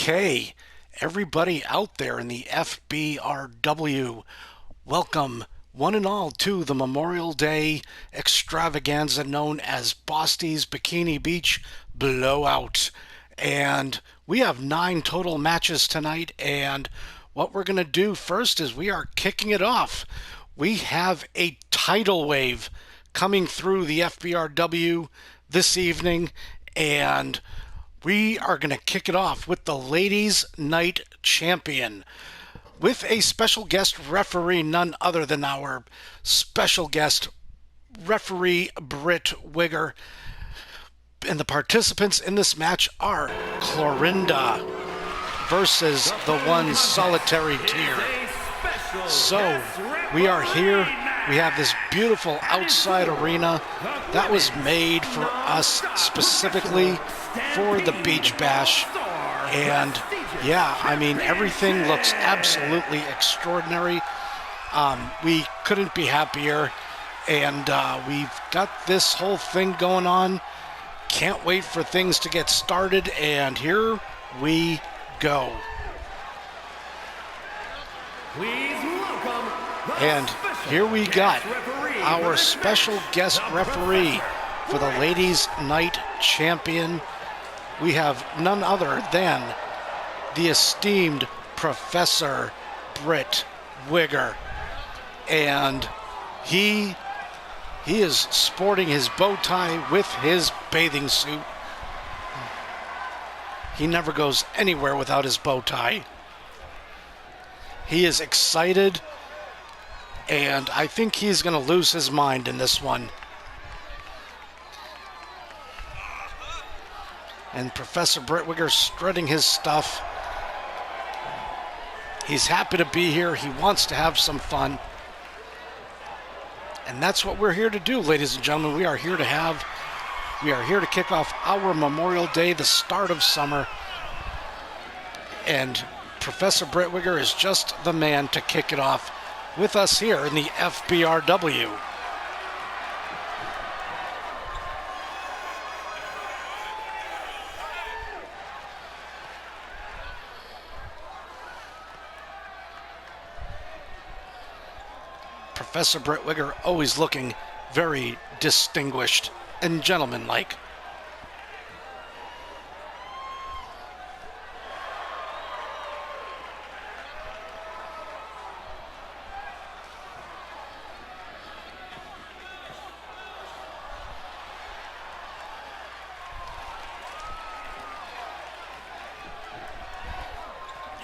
Okay, everybody out there in the FBRW, welcome one and all to the Memorial Day extravaganza known as BOSTYS Bikini Beach Blowout. And we have 9 total matches tonight, and what we're going to do first is we are kicking it off. We have a tidal wave coming through the FBRW this evening, and we are going to kick it off with the Ladies' Night Champion with a special guest referee, none other than our special guest referee, Britt Wigger. And the participants in this match are Clorinda versus the one solitary tier. So we are here. We have this beautiful outside arena that was made for us specifically for the Beach Bash. And yeah, I mean, everything looks absolutely extraordinary. We couldn't be happier. And we've got this whole thing going on. Can't wait for things to get started. And here we go. Please welcome and here we got our special guest referee for the Ladies' Night Champion. We have none other than the esteemed Professor Britt Wigger. And he is sporting his bow tie with his bathing suit. He never goes anywhere without his bow tie. He is excited, and I think he's going to lose his mind in this one. And Professor Britt Wigger strutting his stuff. He's happy to be here. He wants to have some fun. And that's what we're here to do, ladies and gentlemen. We are here to kick off our Memorial Day, the start of summer. And Professor Britt Wigger is just the man to kick it off with us here in the FBRW. Professor Britt Wigger always looking very distinguished and gentlemanlike.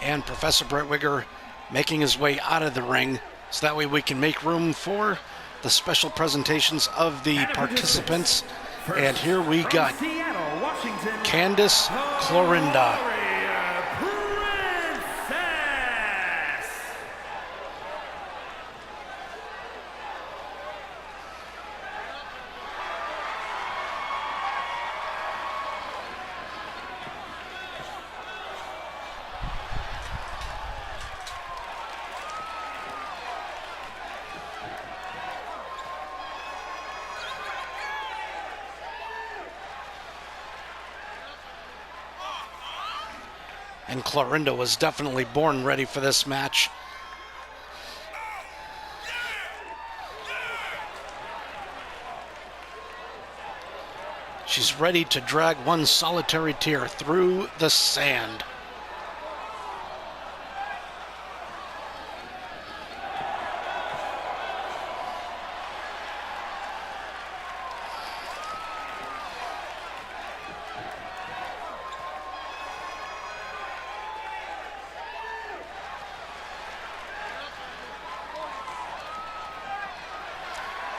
And Professor Britt Wigger making his way out of the ring so that way we can make room for the special presentations of the participants. And here we got Candace Clorinda. And Clorinda was definitely born ready for this match. She's ready to drag one solitary tear through the sand.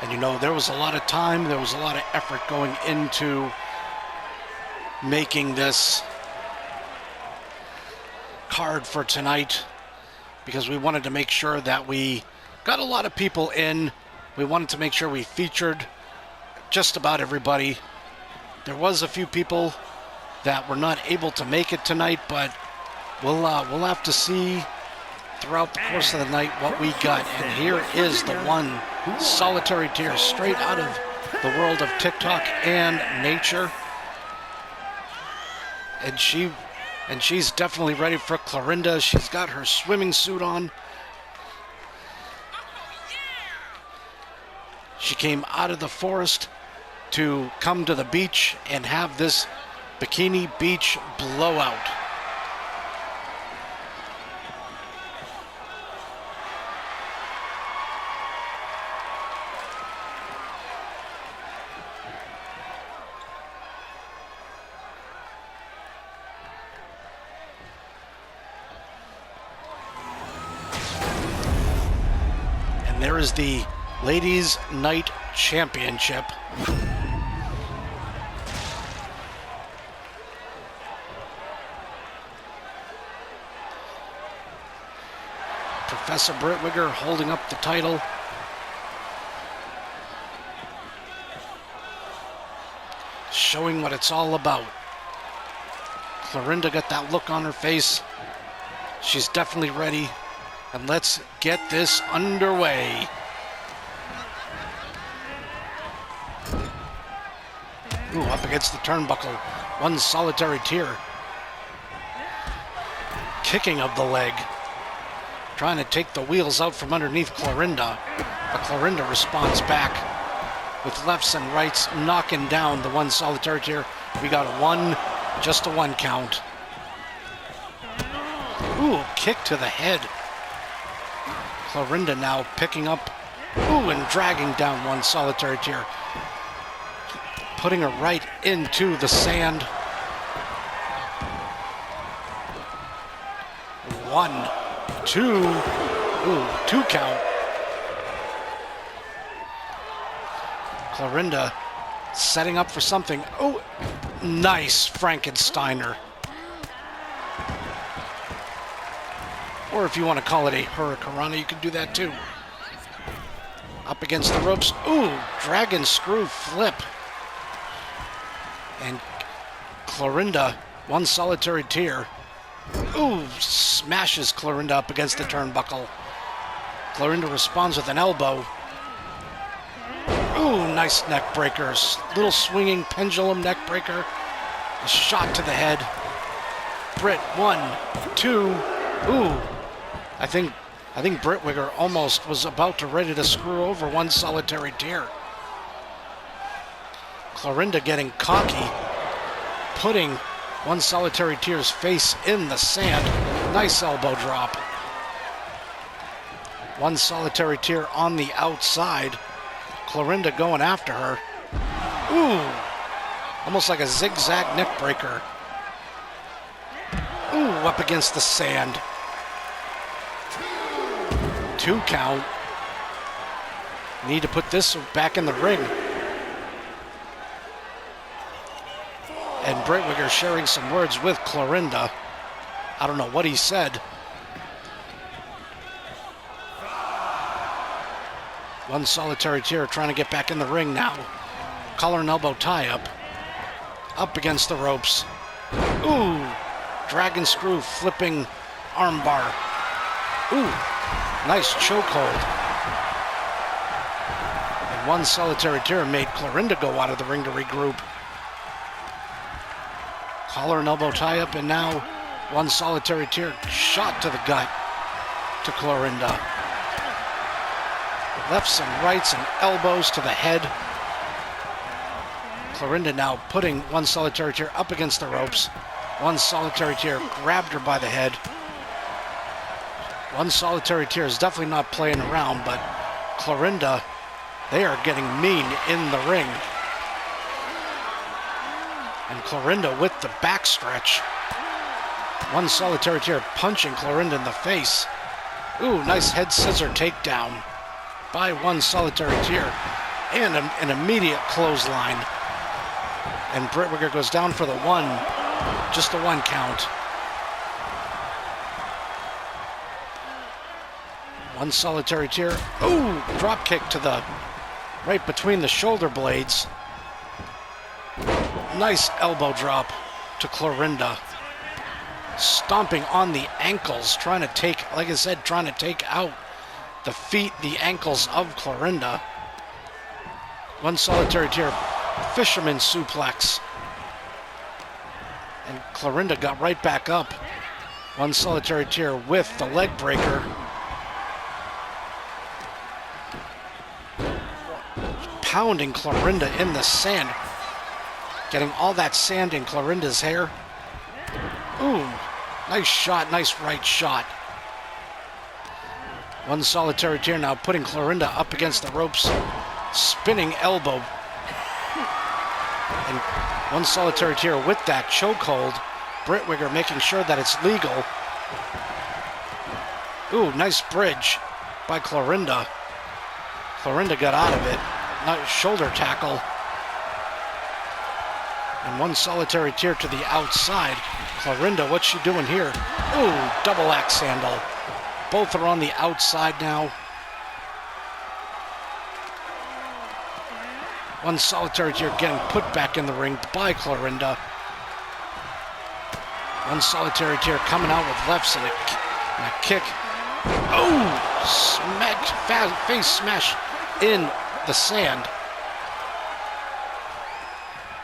And you know, there was a lot of time, there was a lot of effort going into making this card for tonight because we wanted to make sure that we got a lot of people in. We wanted to make sure we featured just about everybody. There was a few people that were not able to make it tonight, but we'll have to see throughout the course of the night what we got. And here is the one solitary tear straight out of the world of TikTok and nature. And And she's definitely ready for Clorinda. She's got her swimming suit on. She came out of the forest to come to the beach and have this bikini beach blowout. And there is the Ladies Night Championship. Professor Brittwiger holding up the title. Showing what it's all about. Clorinda got that look on her face. She's definitely ready. And let's get this underway. Ooh, up against the turnbuckle. One solitary tear. Kicking of the leg. Trying to take the wheels out from underneath Clorinda. But Clorinda responds back with lefts and rights, knocking down the one solitary tear. We got a one, just a one count. Ooh, kick to the head. Clorinda now picking up, ooh, and dragging down one solitary tear. Putting her right into the sand. One, two, ooh, two count. Clorinda setting up for something. Oh, nice Frankensteiner. Or if you want to call it a hurricanrana, you can do that too. Up against the ropes. Ooh, dragon screw flip. And Clorinda, one solitary tear. Ooh, smashes Clorinda up against the turnbuckle. Clorinda responds with an elbow. Ooh, nice neck breakers. Little swinging pendulum neck breaker. A shot to the head. Britt, one, two. Ooh, I think Brittwiger almost was about to ready to screw over one solitary tear. Clorinda getting cocky, putting one solitary tear's face in the sand. Nice elbow drop. One solitary tear on the outside. Clorinda going after her. Ooh, almost like a zigzag neck breaker. Ooh, up against the sand. Two count. Need to put this back in the ring. And Brittwiger sharing some words with Clorinda. I don't know what he said. One solitary tear trying to get back in the ring now. Collar and elbow tie up. Up against the ropes. Ooh, dragon screw flipping armbar. Ooh, nice chokehold. And one solitary tear made Clorinda go out of the ring to regroup. Collar and elbow tie up, and now one solitary tear shot to the gut to Clorinda. Lefts and rights and elbows to the head. Clorinda now putting one solitary tear up against the ropes. One solitary tear grabbed her by the head. One solitary tear is definitely not playing around, but Clorinda, they are getting mean in the ring. And Clorinda with the backstretch. One solitary tear punching Clorinda in the face. Ooh, nice head scissor takedown by one solitary tear. And an immediate clothesline. And Brittwiger goes down for the one. Just a one count. One solitary tear. Ooh, drop kick to the right between the shoulder blades. Nice elbow drop to Clorinda. Stomping on the ankles, trying to take, like I said, trying to take out the feet, the ankles of Clorinda. One solitary tear, fisherman suplex. And Clorinda got right back up. One solitary tear with the leg breaker. Pounding Clorinda in the sand. Getting all that sand in Clorinda's hair. Ooh, nice shot, nice right shot. One solitary tear now putting Clorinda up against the ropes. Spinning elbow. And one solitary tear with that chokehold. Brittwiger making sure that it's legal. Ooh, nice bridge by Clorinda. Clorinda got out of it. Nice shoulder tackle. And one solitary tear to the outside. Clorinda, what's she doing here? Ooh, double axe handle. Both are on the outside now. One solitary tear getting put back in the ring by Clorinda. One solitary tear coming out with lefts and a kick. Oh, face smash in the sand.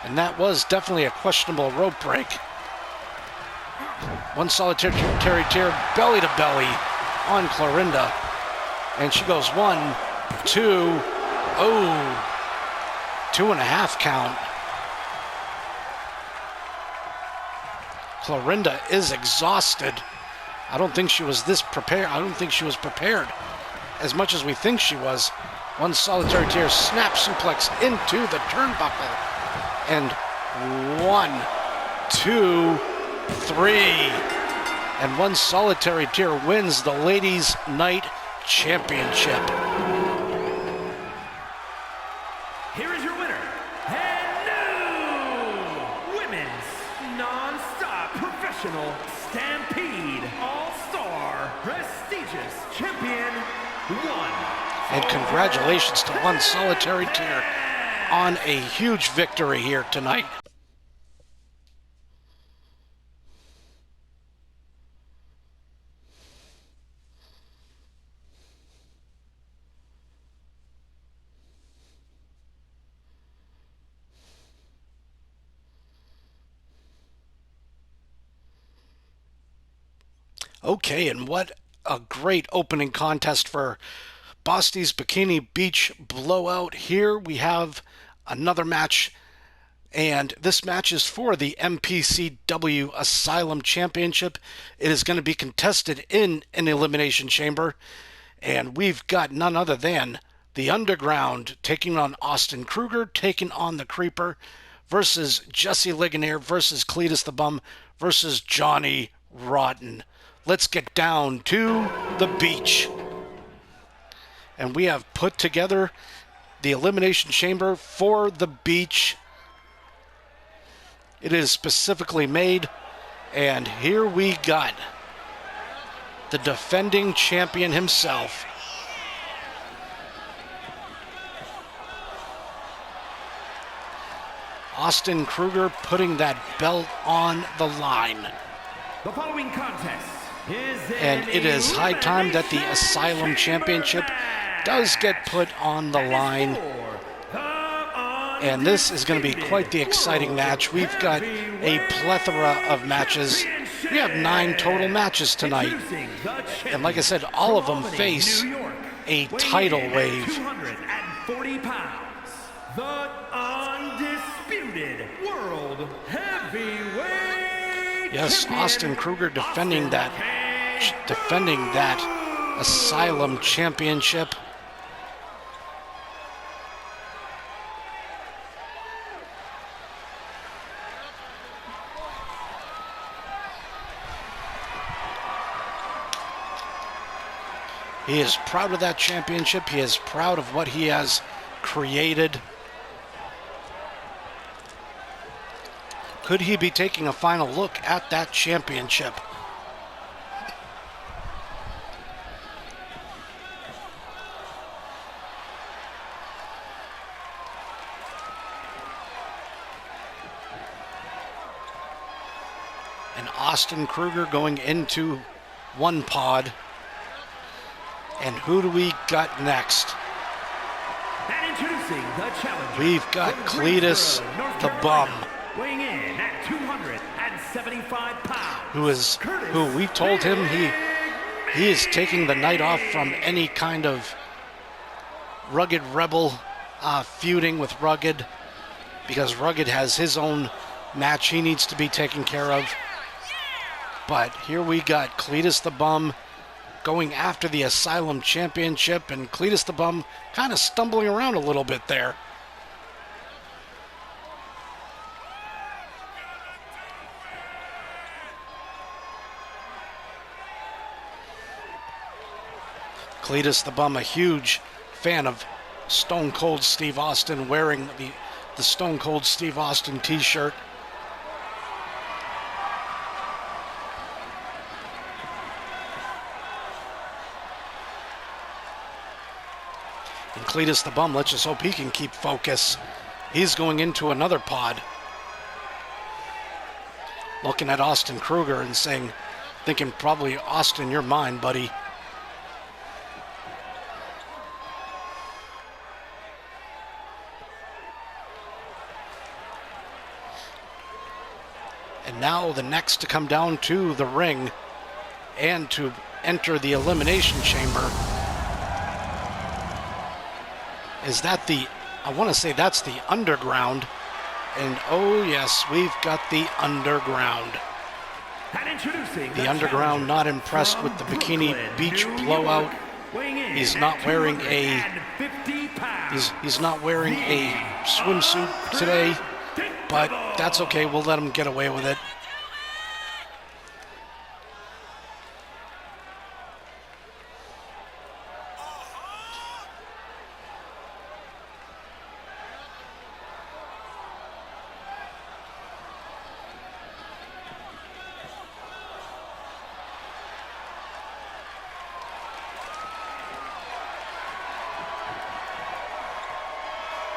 And that was definitely a questionable rope break. One solitary tear, belly to belly on Clorinda. And she goes 1, 2, oh, 2.5 count. Clorinda is exhausted. I don't think she was this prepared. I don't think she was prepared as much as we think she was. One solitary tear, snap suplex into the turnbuckle. And 1, 2, 3. And one solitary tear wins the Ladies' Night Championship. Here is your winner, and new Women's Non-Stop Professional Stampede All-Star Prestigious Champion 1. And congratulations to one solitary tear on a huge victory here tonight. Okay, and what a great opening contest for BOSTYS Bikini Beach Blowout. Here we have another match, and this match is for the MPCW Asylum Championship. It is going to be contested in an elimination chamber, and we've got none other than the Underground taking on Austin Kruger, taking on the Creeper, versus Jesse Ligonier versus Cletus the Bum versus Johnny Rotten. Let's get down to the beach. And we have put together the elimination chamber for the beach. It is specifically made, and here we got the defending champion himself, Austin Kruger, putting that belt on the line. The following contest is And it is high time that the Asylum Championship does get put on the line. And this is going to be quite the exciting match. We've got a plethora of matches. We have 9 total matches tonight. And like I said, all of them face a tidal wave. 240 pounds, the undisputed world heavyweight. Yes, Austin Kruger defending that Asylum Championship. He is proud of that championship. He is proud of what he has created. Could he be taking a final look at that championship? And Austin Kruger going into one pod. And who do we got next? And introducing the challenger. We've got Cletus the Bum. Weighing in at 206 75 pounds. who we told him he is taking the night off from any kind of Rugged Rebel feuding with Rugged, because Rugged has his own match he needs to be taken care of. But here we got Cletus the Bum going after the Asylum Championship, and Cletus the Bum kind of stumbling around a little bit there. Cletus the Bum, a huge fan of Stone Cold Steve Austin, wearing the Stone Cold Steve Austin t-shirt. And Cletus the Bum, let's just hope he can keep focus. He's going into another pod, looking at Austin Kruger and thinking probably, Austin, you're mine, buddy. And now the next to come down to the ring and to enter the Elimination Chamber is I want to say that's the Underground. And oh yes, we've got the Underground. And introducing The Underground not impressed with the Bikini Beach blowout. He's not wearing he's not wearing a swimsuit today, but that's okay. We'll let him get away with it.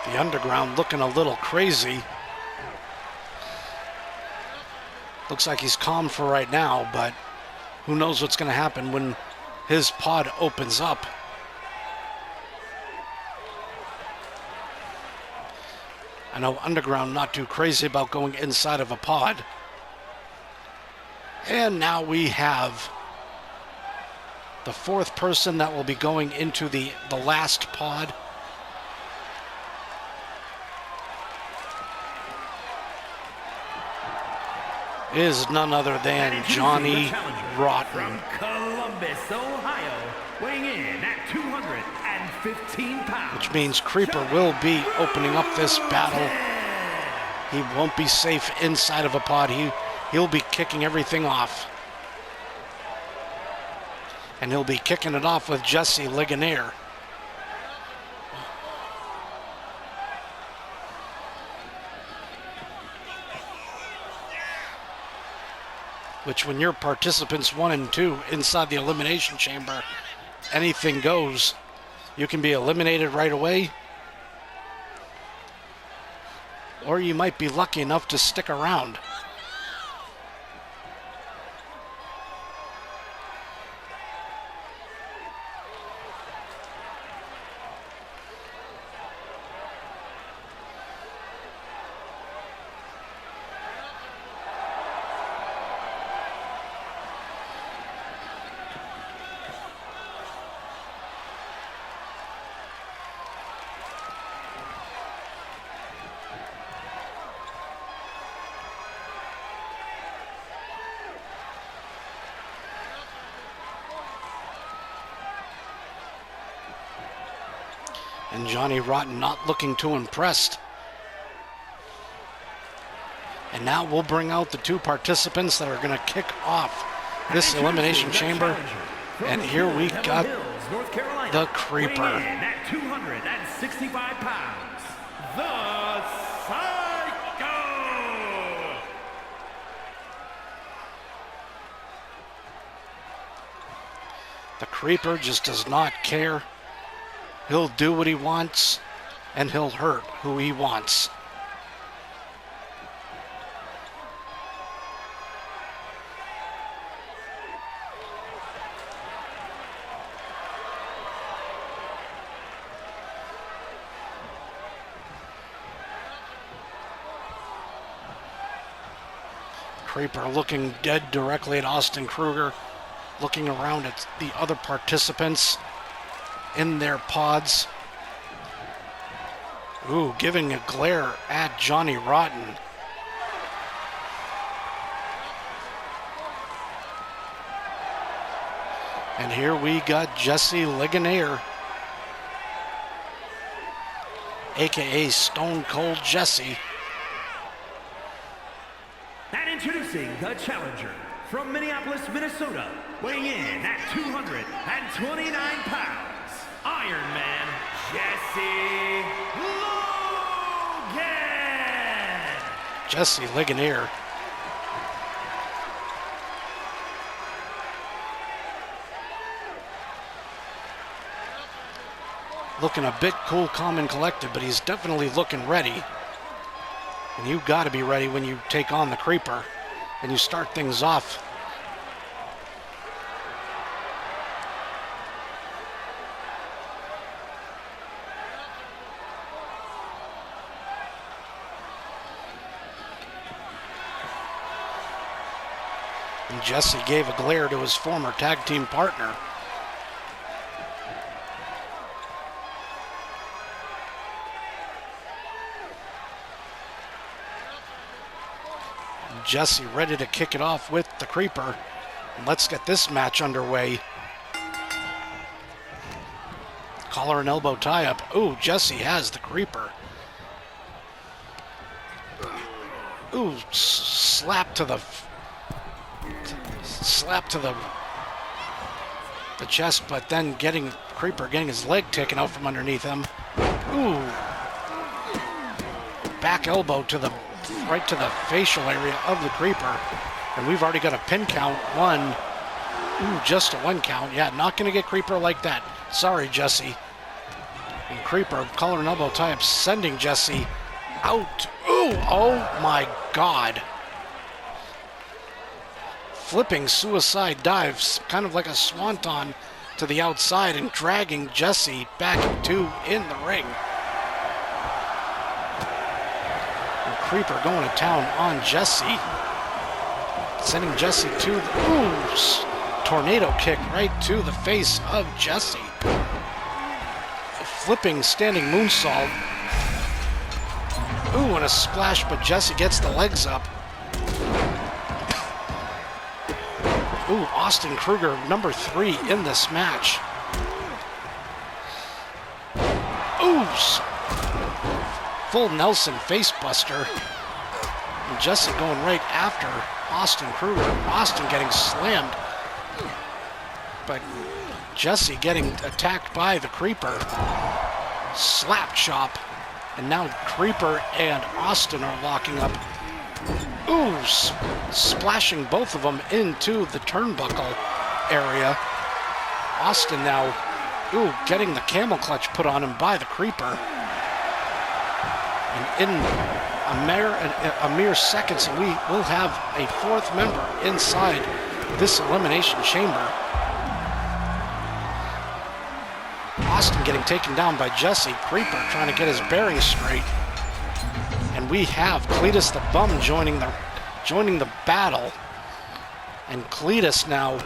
The Underground looking a little crazy. Looks like he's calm for right now, but who knows what's going to happen when his pod opens up. I know Underground not too crazy about going inside of a pod. And now we have the fourth person that will be going into the last pod. Is none other than Johnny Rotten. From Columbus, Ohio, weighing in at 215 pounds. Which means Creeper will be opening up this battle. He won't be safe inside of a pod. He'll be kicking everything off. And he'll be kicking it off with Jesse Ligonier. Which, when you're participants 1 and 2 inside the Elimination Chamber, anything goes. You can be eliminated right away, or you might be lucky enough to stick around. And Johnny Rotten not looking too impressed. And now we'll bring out the 2 participants that are going to kick off this Elimination Chamber. And here we got the Creeper. At 265 pounds, the Psycho! The Creeper just does not care. He'll do what he wants, and he'll hurt who he wants. Creeper looking dead directly at Austin Kruger, looking around at the other participants in their pods. Ooh, giving a glare at Johnny Rotten. And here we got Jesse Ligonier, aka Stone Cold Jesse. And introducing the challenger from Minneapolis, Minnesota, weighing in at 229 pounds, Iron Man Jesse Logan. Jesse Ligonier. Looking a bit cool, calm, and collected, but he's definitely looking ready. And you've got to be ready when you take on the Creeper and you start things off. And Jesse gave a glare to his former tag team partner. Jesse ready to kick it off with the Creeper. And let's get this match underway. Collar and elbow tie-up. Ooh, Jesse has the Creeper. Ooh, slap to the chest, but then Creeper getting his leg taken out from underneath him. Ooh, back elbow right to the facial area of the Creeper. And we've already got a pin count. One. Ooh, just a one count. Yeah, not going to get Creeper like that. Sorry, Jesse. And Creeper, collar and elbow tie-up, sending Jesse out. Ooh, oh my God. Flipping suicide dives, kind of like a swanton to the outside and dragging Jesse back in the ring. Creeper going to town on Jesse, sending Jesse to the tornado kick right to the face of Jesse. A flipping standing moonsault. Ooh, and a splash, but Jesse gets the legs up. Ooh, Austin Kruger, number 3 in this match. Ooh, full Nelson facebuster. And Jesse going right after Austin Kruger. Austin getting slammed. But Jesse getting attacked by the Creeper. Slap chop. And now Creeper and Austin are locking up. Ooh, splashing both of them into the turnbuckle area. Austin now, getting the camel clutch put on him by the Creeper. And in a mere seconds, we will have a 4th member inside this elimination chamber. Austin getting taken down by Jesse. Creeper trying to get his bearings straight. And we have Cletus the Bum joining the battle. And Cletus now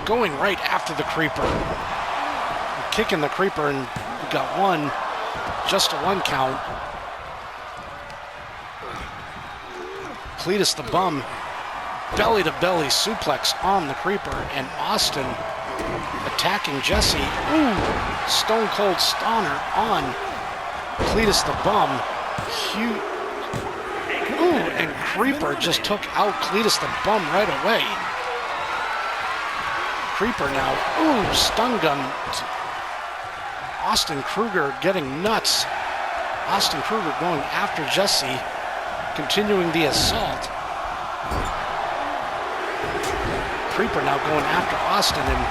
going right after the Creeper. And kicking the Creeper, and we got just a 1 count. Cletus the Bum, belly to belly suplex on the Creeper, and Austin attacking Jesse. Ooh, Stone Cold Stunner on Cletus the Bum. Ooh, and Creeper just took out Cletus the Bum right away. Creeper now, stun gun. Austin Kruger getting nuts. Austin Kruger going after Jesse, continuing the assault. Creeper now going after Austin, and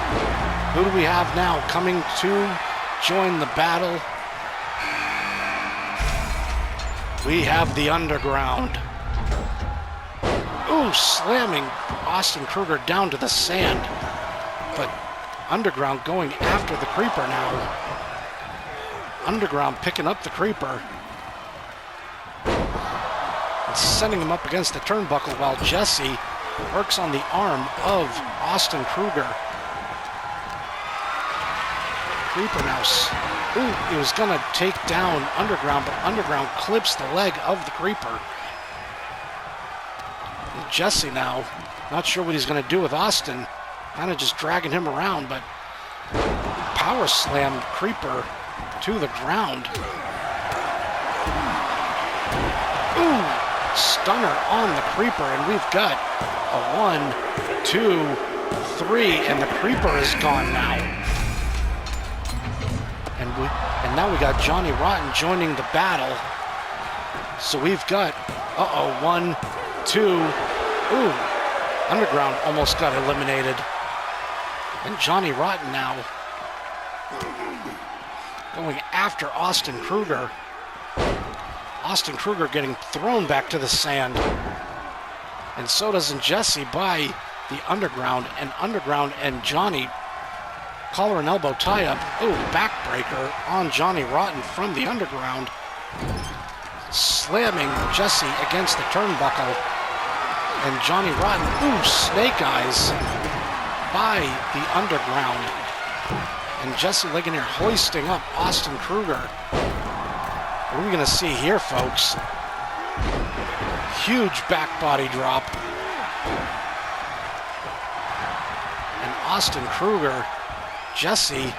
who do we have now coming to join the battle? We have the Underground. Ooh, slamming Austin Kruger down to the sand. But Underground going after the Creeper now. Underground picking up the Creeper. And sending him up against the turnbuckle while Jesse works on the arm of Austin Kruger. Creeper now. Ooh, he was going to take down Underground, but Underground clips the leg of the Creeper. And Jesse now, not sure what he's going to do with Austin. Kind of just dragging him around, but power slam Creeper to the ground. Ooh, stunner on the Creeper, and we've got a 1, 2, 3, and the Creeper is gone now. And now we got Johnny Rotten joining the battle. So we've got, 1, 2, ooh, Underground almost got eliminated. And Johnny Rotten now going after Austin Kruger. Austin Kruger getting thrown back to the sand. And so doesn't Jesse by the Underground. And Underground and Johnny collar and elbow tie-up. Ooh, backbreaker on Johnny Rotten from the Underground. Slamming Jesse against the turnbuckle. And Johnny Rotten, ooh, snake eyes by the Underground. And Jesse Ligonier hoisting up Austin Kruger. What are we going to see here, folks? Huge back body drop. And Austin Kruger, Jesse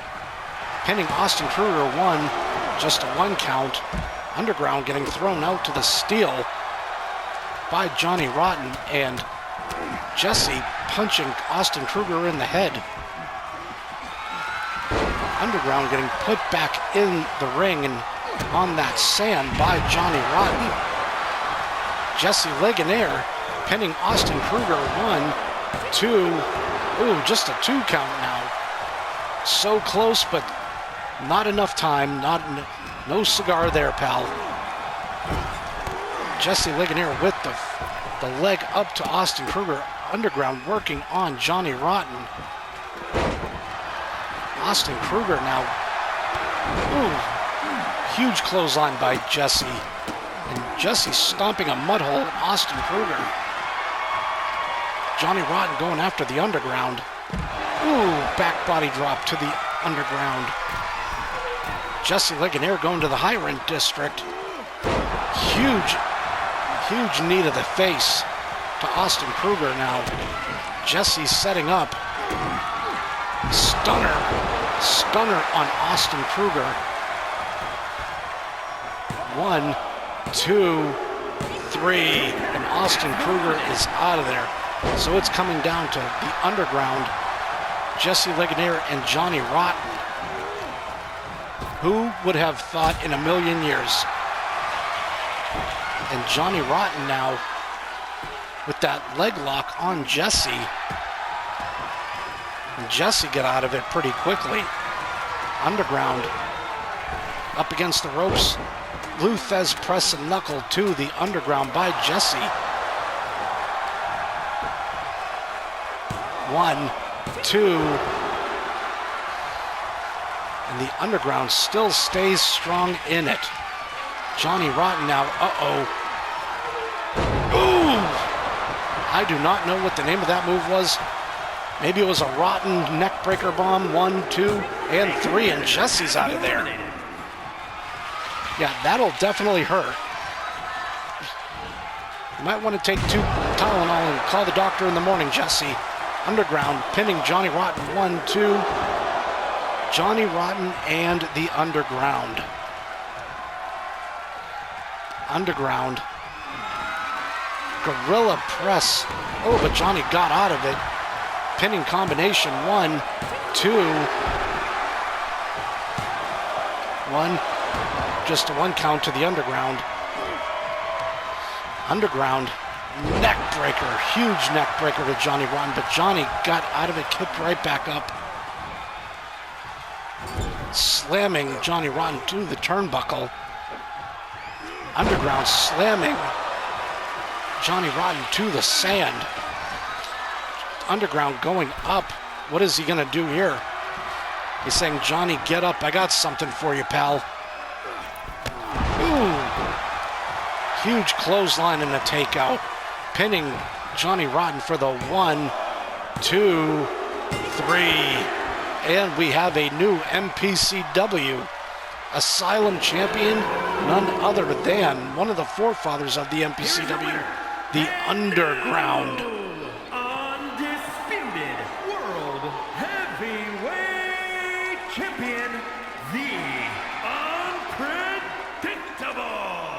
pinning Austin Kruger just a 1 count. Underground getting thrown out to the steel by Johnny Rotten, and Jesse punching Austin Kruger in the head. Underground getting put back in the ring and on that sand by Johnny Rotten. Jesse Ligonier pinning Austin Kruger 1, 2, ooh, just a 2 count now. So close, but not enough time. No cigar there, pal. Jesse Ligonier with the leg up to Austin Kruger. Underground working on Johnny Rotten. Austin Kruger now. Ooh, huge clothesline by Jesse. And Jesse stomping a mud hole in Austin Kruger. Johnny Rotten going after the Underground. Ooh, back body drop to the Underground. Jesse Ligonier going to the high-rent district. Huge knee to the face to Austin Kruger now. Jesse setting up. Stunner on Austin Kruger. 1, 2, 3, and Austin Kruger is out of there. So it's coming down to the Underground, Jesse Ligonier and Johnny Rotten. Who would have thought in a million years? And Johnny Rotten now with that leg lock on Jesse. And Jesse got out of it pretty quickly. Underground up against the ropes. Luthez press and knuckle to the Underground by Jesse. 1, 2. And the Underground still stays strong in it. Johnny Rotten now, Ooh! I do not know what the name of that move was. Maybe it was a Rotten neckbreaker bomb. 1, 2, and 3, and Jesse's out of there. Yeah, that'll definitely hurt. You might want to take 2 Tylenol and call the doctor in the morning, Jesse. Underground pinning Johnny Rotten. 1, 2. Johnny Rotten and the Underground. Underground. Gorilla press. Oh, but Johnny got out of it. Pinning combination. 1, 2. 1. Just a 1 count to the Underground. Underground. Neck breaker. Huge neck breaker to Johnny Rotten, but Johnny got out of it, kicked right back up. Slamming Johnny Rotten to the turnbuckle. Underground slamming Johnny Rotten to the sand. Underground going up. What is he going to do here? He's saying, Johnny, get up. I got something for you, pal. Ooh. Huge clothesline and a takeout, pinning Johnny Rotten for the 1, 2, 3. And we have a new MPCW Asylum champion, none other than one of the forefathers of the MPCW, the Underground. Undisputed World Heavyweight Champion, the Unpredictable.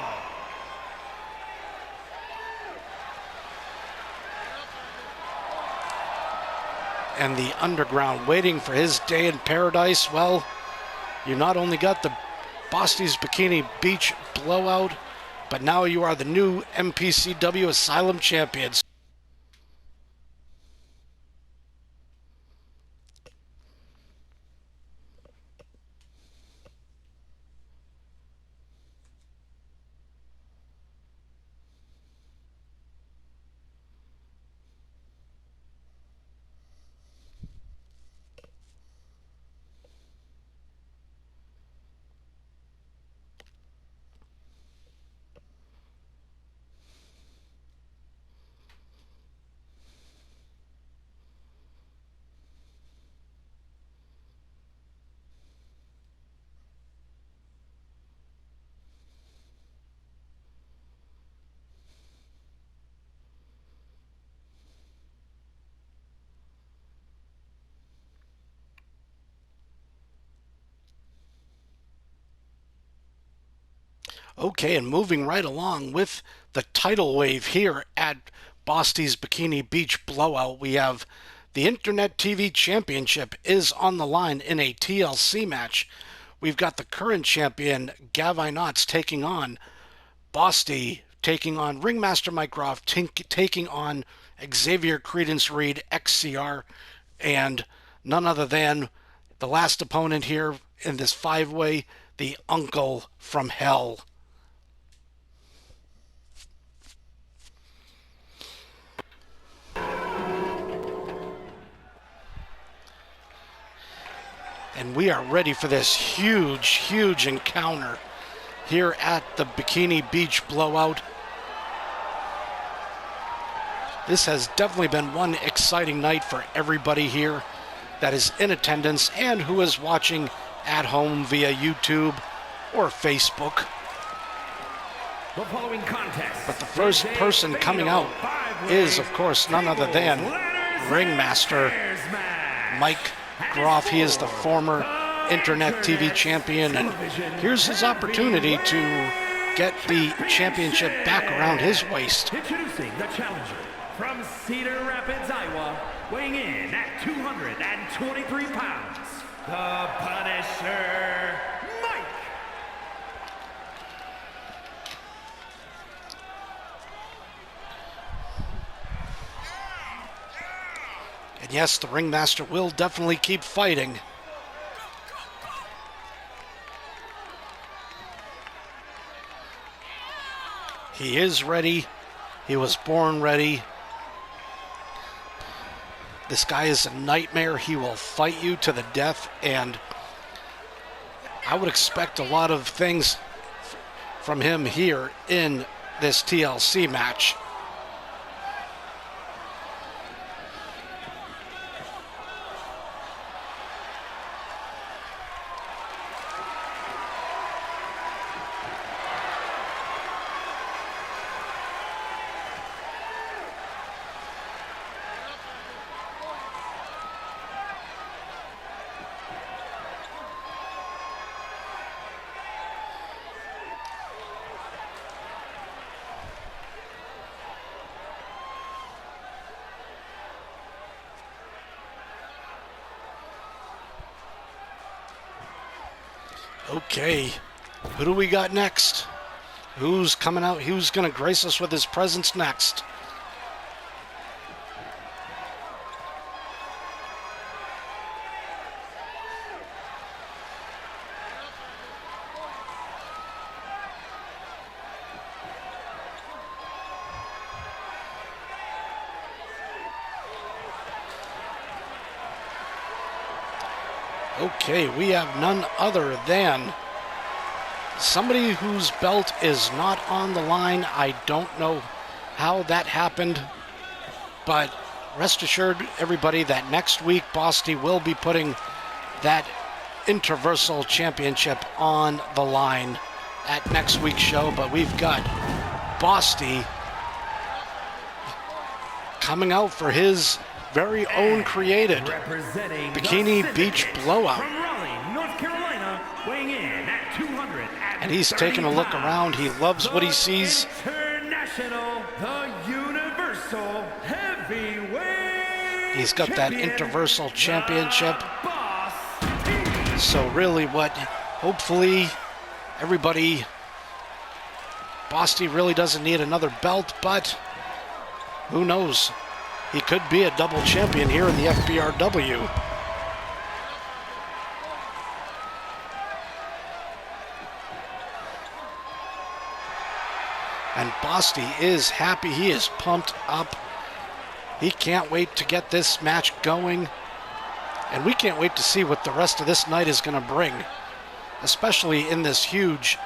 And the Underground waiting for his day in paradise. Well, you not only got the BOSTYS Bikini Beach blowout, but now you are the new MPCW Asylum champions. Okay, and moving right along with the tidal wave here at BOSTYS Bikini Beach Blowout, we have the Internet TV Championship is on the line in a TLC match. We've got the current champion, Gavi Knotts, taking on Bosty, taking on Ringmaster Mike Groff, taking on Xavier Credence Reed, XCR, and none other than the last opponent here in this five-way, the Uncle from Hell. And we are ready for this huge encounter here at the Bikini Beach Blowout. This has definitely been one exciting night for everybody here that is in attendance and who is watching at home via YouTube or Facebook. The following contest. But the first person coming out is, of course, none other than Ringmaster Mike Groff. He is the former Internet TV champion, and here's his opportunity to get the championship back around his waist. Introducing the challenger from Cedar Rapids, Iowa, weighing in at 223 pounds, the Punisher, Mike. And yes, the Ringmaster will definitely keep fighting. He is ready. He was born ready. This guy is a nightmare. He will fight you to the death, and I would expect a lot of things from him here in this TLC match. Okay, who do we got next? Who's coming out? Who's going to grace us with his presence next? Okay, we have none other than somebody whose belt is not on the line. I don't know how that happened, but rest assured, everybody, that next week BOSTY will be putting that Interversal Championship on the line at next week's show. But we've got BOSTY coming out for his very own created Bikini Beach Blowout. From Raleigh, North Carolina, weighing in at 200. And he's taking a look around. He loves what he sees. International, the Universal Heavyweight. He's got that Interversal Championship. So really hopefully everybody, BOSTY really doesn't need another belt, but who knows? He could be a double champion here in the FBRW. And BOSTY is happy. He is pumped up. He can't wait to get this match going. And we can't wait to see what the rest of this night is going to bring, especially in this huge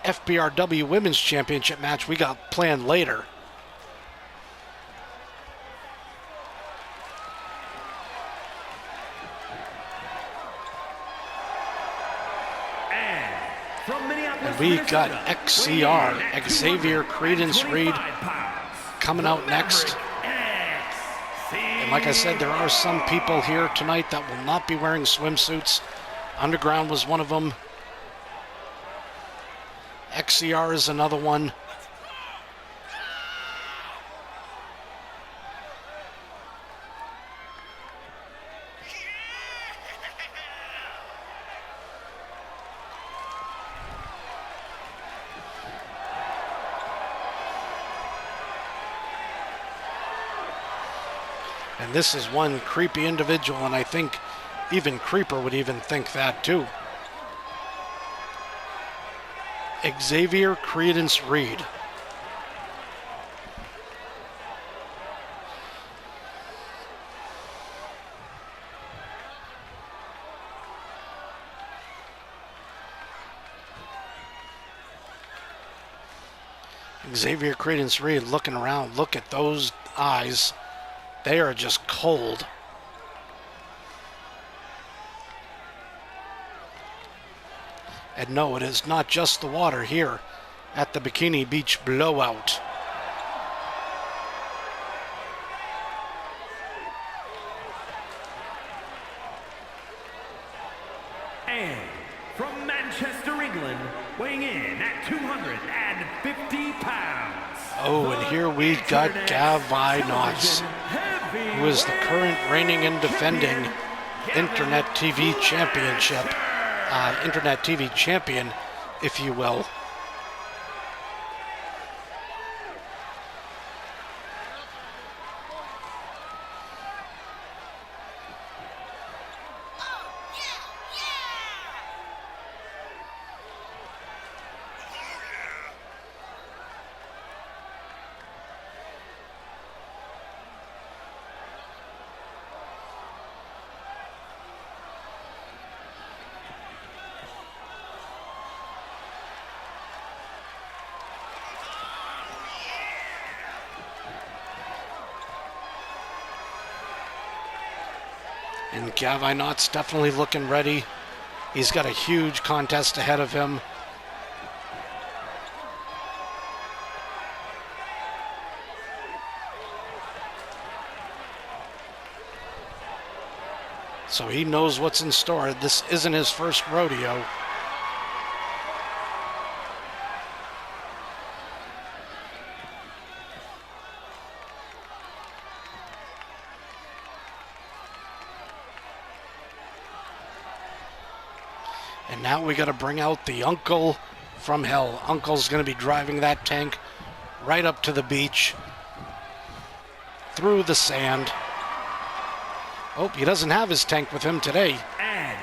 FBRW Women's Championship match we got planned later. And we got XCR, Xavier Credence Reed, coming out next. And like I said, there are some people here tonight that will not be wearing swimsuits. Underground was one of them. XCR is another one. And this is one creepy individual, and I think even Creeper would even think that too. Xavier Credence Reed. Xavier Credence Reed looking around. Look at those eyes. They are just cold. And no, it is not just the water here at the Bikini Beach Blowout. And from Manchester, England, weighing in at 250 pounds. Oh, and here we got Gav Knots, who is the current reigning and defending Internet TV Championship, Internet TV Champion, if you will. And Gav Knott's definitely looking ready. He's got a huge contest ahead of him. So he knows what's in store. This isn't his first rodeo. And now we got to bring out the Uncle from Hell. Uncle's going to be driving that tank right up to the beach, through the sand. Oh, he doesn't have his tank with him today. And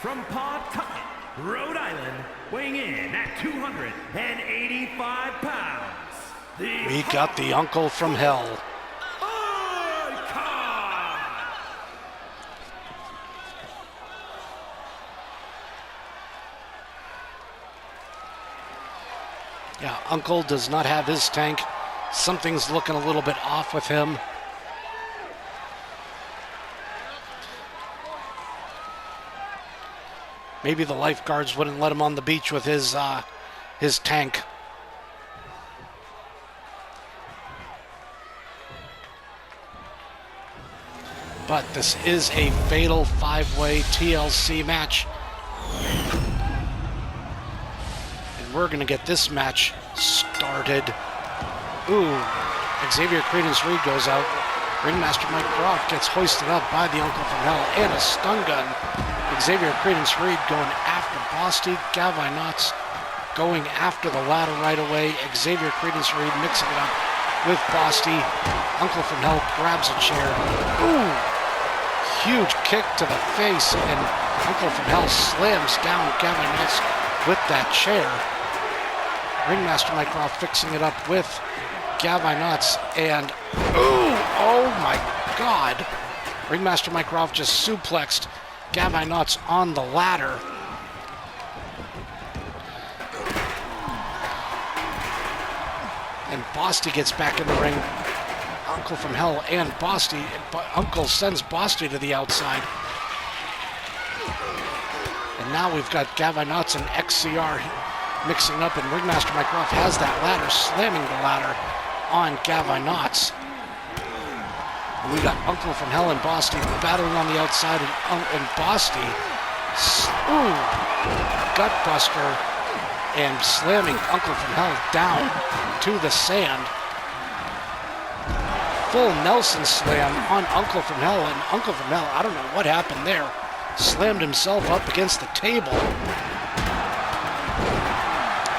from Pawtucket, Rhode Island, weighing in at 285 pounds. We got the Uncle from Hell. Yeah, Uncle does not have his tank. Something's looking a little bit off with him. Maybe the lifeguards wouldn't let him on the beach with his tank. But this is a fatal 5-way TLC match. And we're going to get this match started. Ooh, Xavier Credence Reed goes out. Ringmaster Mike Croft gets hoisted up by the Uncle from Hell and a stun gun. Xavier Credence Reed going after Bosty. Gavi Knotts going after the ladder right away. Xavier Credence Reed mixing it up with Bosty. Uncle from Hell grabs a chair. Ooh, huge kick to the face, and Uncle from Hell slams down Gavi Knotts with that chair. Ringmaster Mike Croft fixing it up with Gavi Knotts, and ooh, oh my God. Ringmaster Mike Croft just suplexed Gavi Knotts on the ladder. And Bosty gets back in the ring. Uncle from Hell and Bosty. Uncle sends Bosty to the outside. And now we've got Gavi Knotts and XCR mixing up, and Ringmaster Mike Croft has that ladder, slamming the ladder on Gavi Knotts. We got Uncle from Hell and Bosty battling on the outside, and Bosty, ooh, gutbuster, and slamming Uncle from Hell down to the sand. Full Nelson slam on Uncle from Hell, and Uncle from Hell, I don't know what happened there, slammed himself up against the table.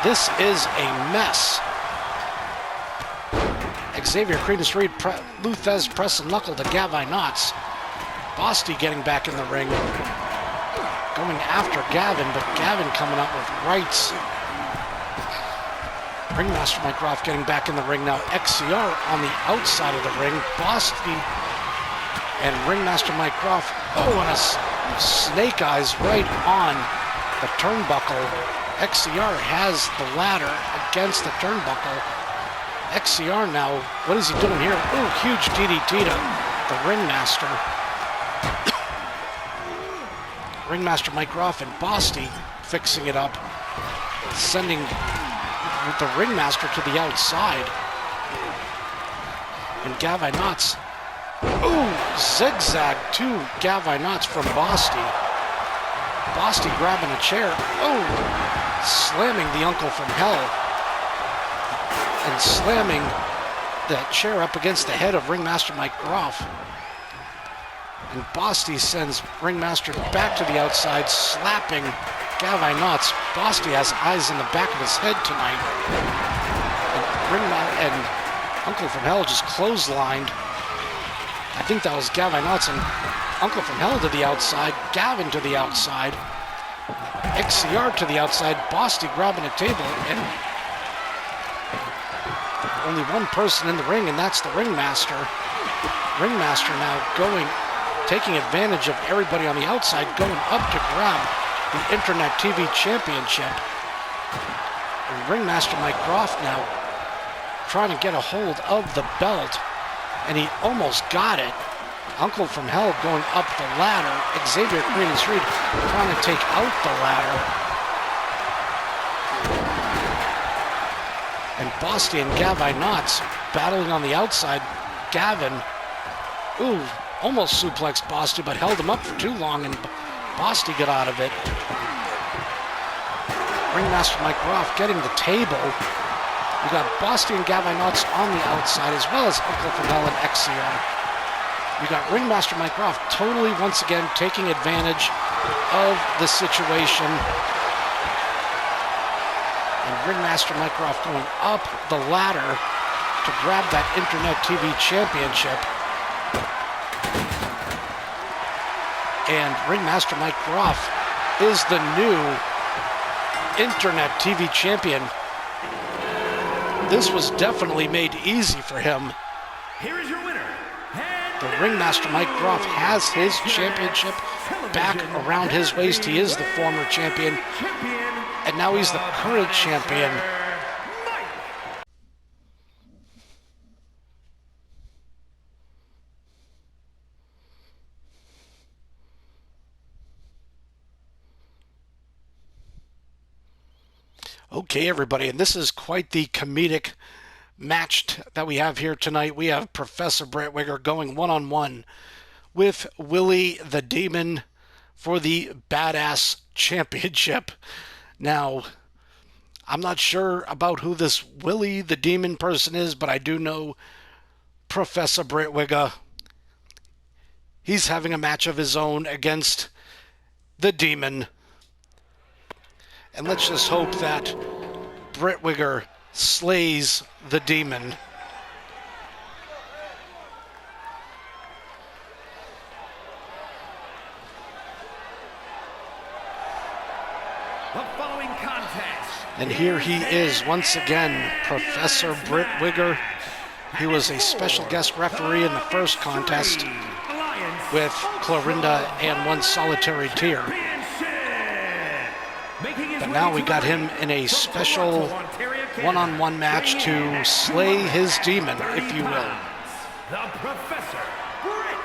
This is a mess. Xavier Credence Reed, Luthez press and knuckle to Gavi Knotts. Bosty getting back in the ring, going after Gavin, but Gavin coming up with rights. Ringmaster Mike Croft getting back in the ring now. XCR on the outside of the ring. Bosty and Ringmaster Mike Croft, oh, and a snake eyes right on the turnbuckle. XCR has the ladder against the turnbuckle. XCR now, what is he doing here? Ooh, huge DDT to the Ringmaster. Ringmaster Mike Croft and Bosty fixing it up, sending the Ringmaster to the outside. And Gavi Knotts, ooh, zigzag to Gavi Knotts from Bosty. Bosty grabbing a chair, oh, slamming the Uncle from Hell. And slamming that chair up against the head of Ringmaster Mike Croft. And Bosty sends Ringmaster back to the outside, slapping Gavi Knotts. Bosty has eyes in the back of his head tonight. And Uncle from Hell just clotheslined. I think that was Gavi Knotts, and Uncle from Hell to the outside, Gavin to the outside, XCR to the outside, Bosty grabbing a table, and only one person in the ring, and that's the Ringmaster. Ringmaster now taking advantage of everybody on the outside, going up to grab the Internet TV Championship. And Ringmaster Mike Croft now trying to get a hold of the belt, and he almost got it. Uncle from Hell going up the ladder. Xavier Credence Reed trying to take out the ladder. And Bosty and Gavi Knotts battling on the outside. Gavin, ooh, almost suplexed Bosty, but held him up for too long, and Bosty got out of it. Ringmaster Mike Croft getting the table. We got Bosty and Gavi Knotts on the outside, as well as Uncle from Hell and XCR. We got Ringmaster Mike Croft totally, once again, taking advantage of the situation. And Ringmaster Mike Croft going up the ladder to grab that Internet TV Championship. And Ringmaster Mike Croft is the new Internet TV Champion. This was definitely made easy for him. Here is your winner. The Ringmaster Mike Croft has his championship back around his waist. He is the former champion. And now he's the current champion. Okay, everybody, and this is quite the comedic match that we have here tonight. We have Professor Brett Wigger going one-on-one with Willie the Demon for the Badass Championship. Now, I'm not sure about who this Willie the Demon person is, but I do know Professor Brett Wigger. He's having a match of his own against the Demon. And let's just hope that Brett Wigger slays the Demon. The following contest. And here he is once again, Professor Brett Wigger. He was a special guest referee in the first contest with Clorinda and one solitary tear. But now we got him in a special one-on-one match to slay his demon, if you will. The Professor Brett.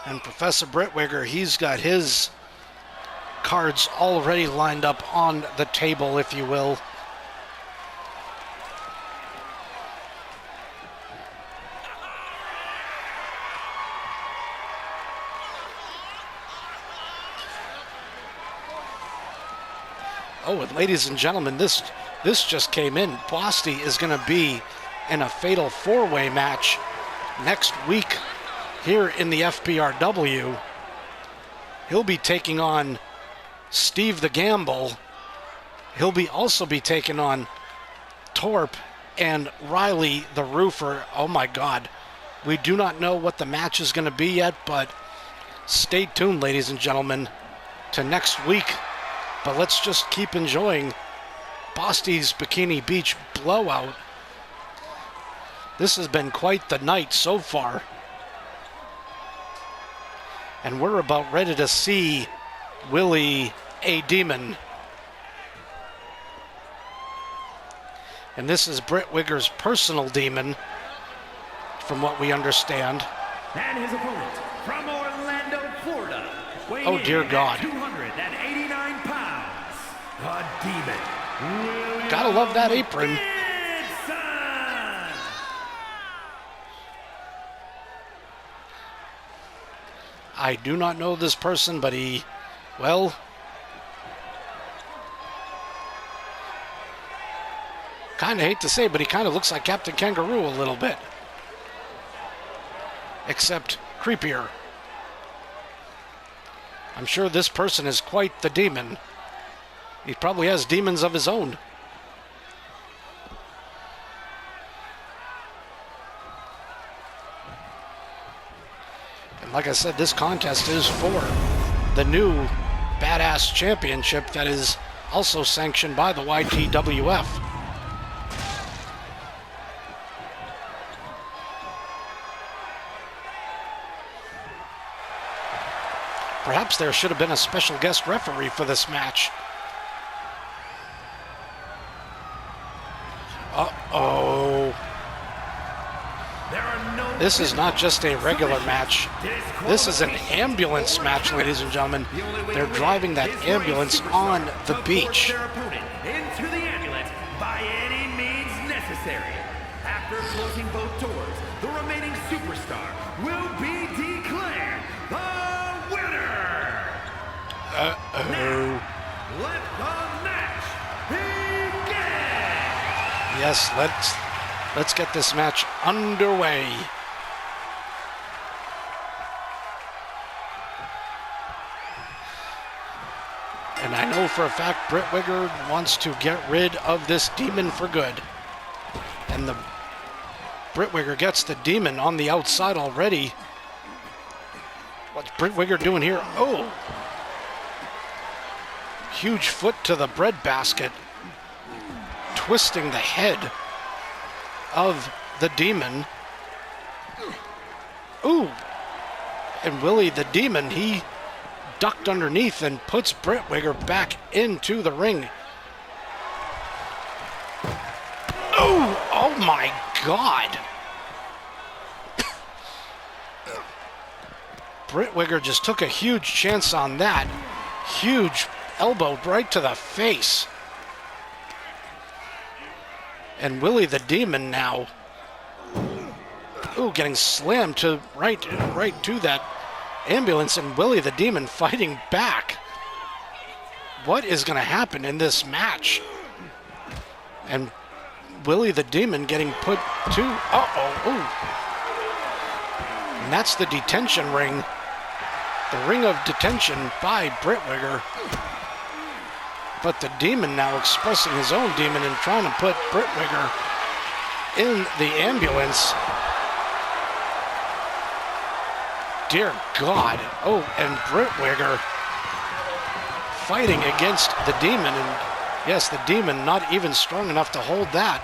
And Professor Brett Wigger, he's got his cards already lined up on the table, if you will. Oh, and ladies and gentlemen, this just came in. Bosty is going to be in a fatal four-way match next week here in the FBRW. He'll be taking on Steve the Gamble. He'll also be taking on Torp and Riley the Roofer. Oh my God. We do not know what the match is going to be yet, but stay tuned, ladies and gentlemen, to next week. But let's just keep enjoying Bosty's Bikini Beach blowout. This has been quite the night so far. And we're about ready to see Willie a Demon. And this is Brett Wigger's personal demon, from what we understand. And his opponent from Orlando, Florida. Oh, dear God. 289 pounds. The Demon. Gotta love that apron. I do not know this person, but he, well, kind of hate to say, but he kind of looks like Captain Kangaroo a little bit. Except creepier. I'm sure this person is quite the demon. He probably has demons of his own. And like I said, this contest is for the new Badass Championship that is also sanctioned by the YTWF. Perhaps there should have been a special guest referee for this match. Uh-oh. This is not just a regular match. This is an ambulance match, ladies and gentlemen. They're driving that ambulance on the beach. Their opponent into the ambulance by any means necessary. After closing both doors, the remaining superstar will be declared the winner. Uh-oh. Let the match begin. Yes, let's get this match underway. And I know for a fact Brett Wigger wants to get rid of this demon for good. And the Brett Wigger gets the demon on the outside already. What's Brett Wigger doing here? Oh! Huge foot to the bread basket. Twisting the head of the demon. Ooh! And Willie the Demon, he ducked underneath and puts Brett Wigger back into the ring. Oh Oh my God. Brittwiger just took a huge chance on that. Huge elbow right to the face. And Willie the Demon now, getting slammed to right to that ambulance, and Willie the Demon fighting back. What is going to happen in this match? And Willie the Demon getting put to, and that's the detention ring. The ring of detention by Brittwiger. But the Demon now expressing his own demon and trying to put Brittwiger in the ambulance. Dear God. Oh, and Brittwiger fighting against the Demon. And yes, the Demon not even strong enough to hold that.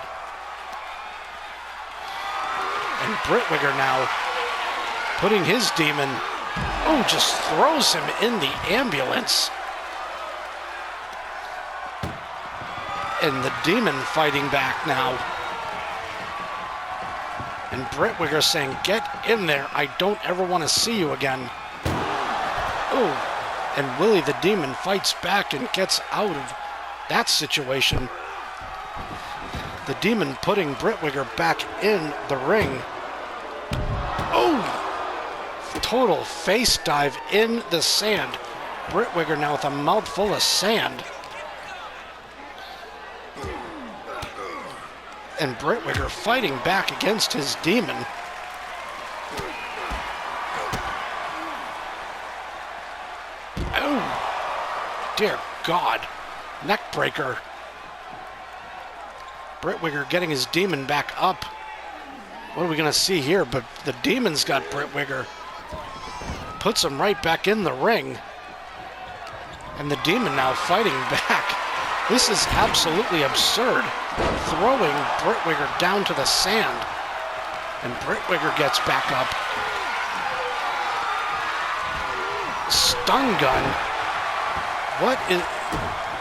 And Brittwiger now putting his demon, just throws him in the ambulance. And the Demon fighting back now. And Brittwiger saying, get in there. I don't ever want to see you again. And Willie the Demon fights back and gets out of that situation. The Demon putting Brittwiger back in the ring. Total face dive in the sand. Brittwiger now with a mouthful of sand. And Brittwiger fighting back against his demon. Oh, dear God. Neck breaker. Brittwiger getting his demon back up. What are we going to see here? But the Demon's got Brittwiger. Puts him right back in the ring. And the Demon now fighting back. This is absolutely absurd. Throwing Brittwiger down to the sand. And Brittwiger gets back up. Stun gun.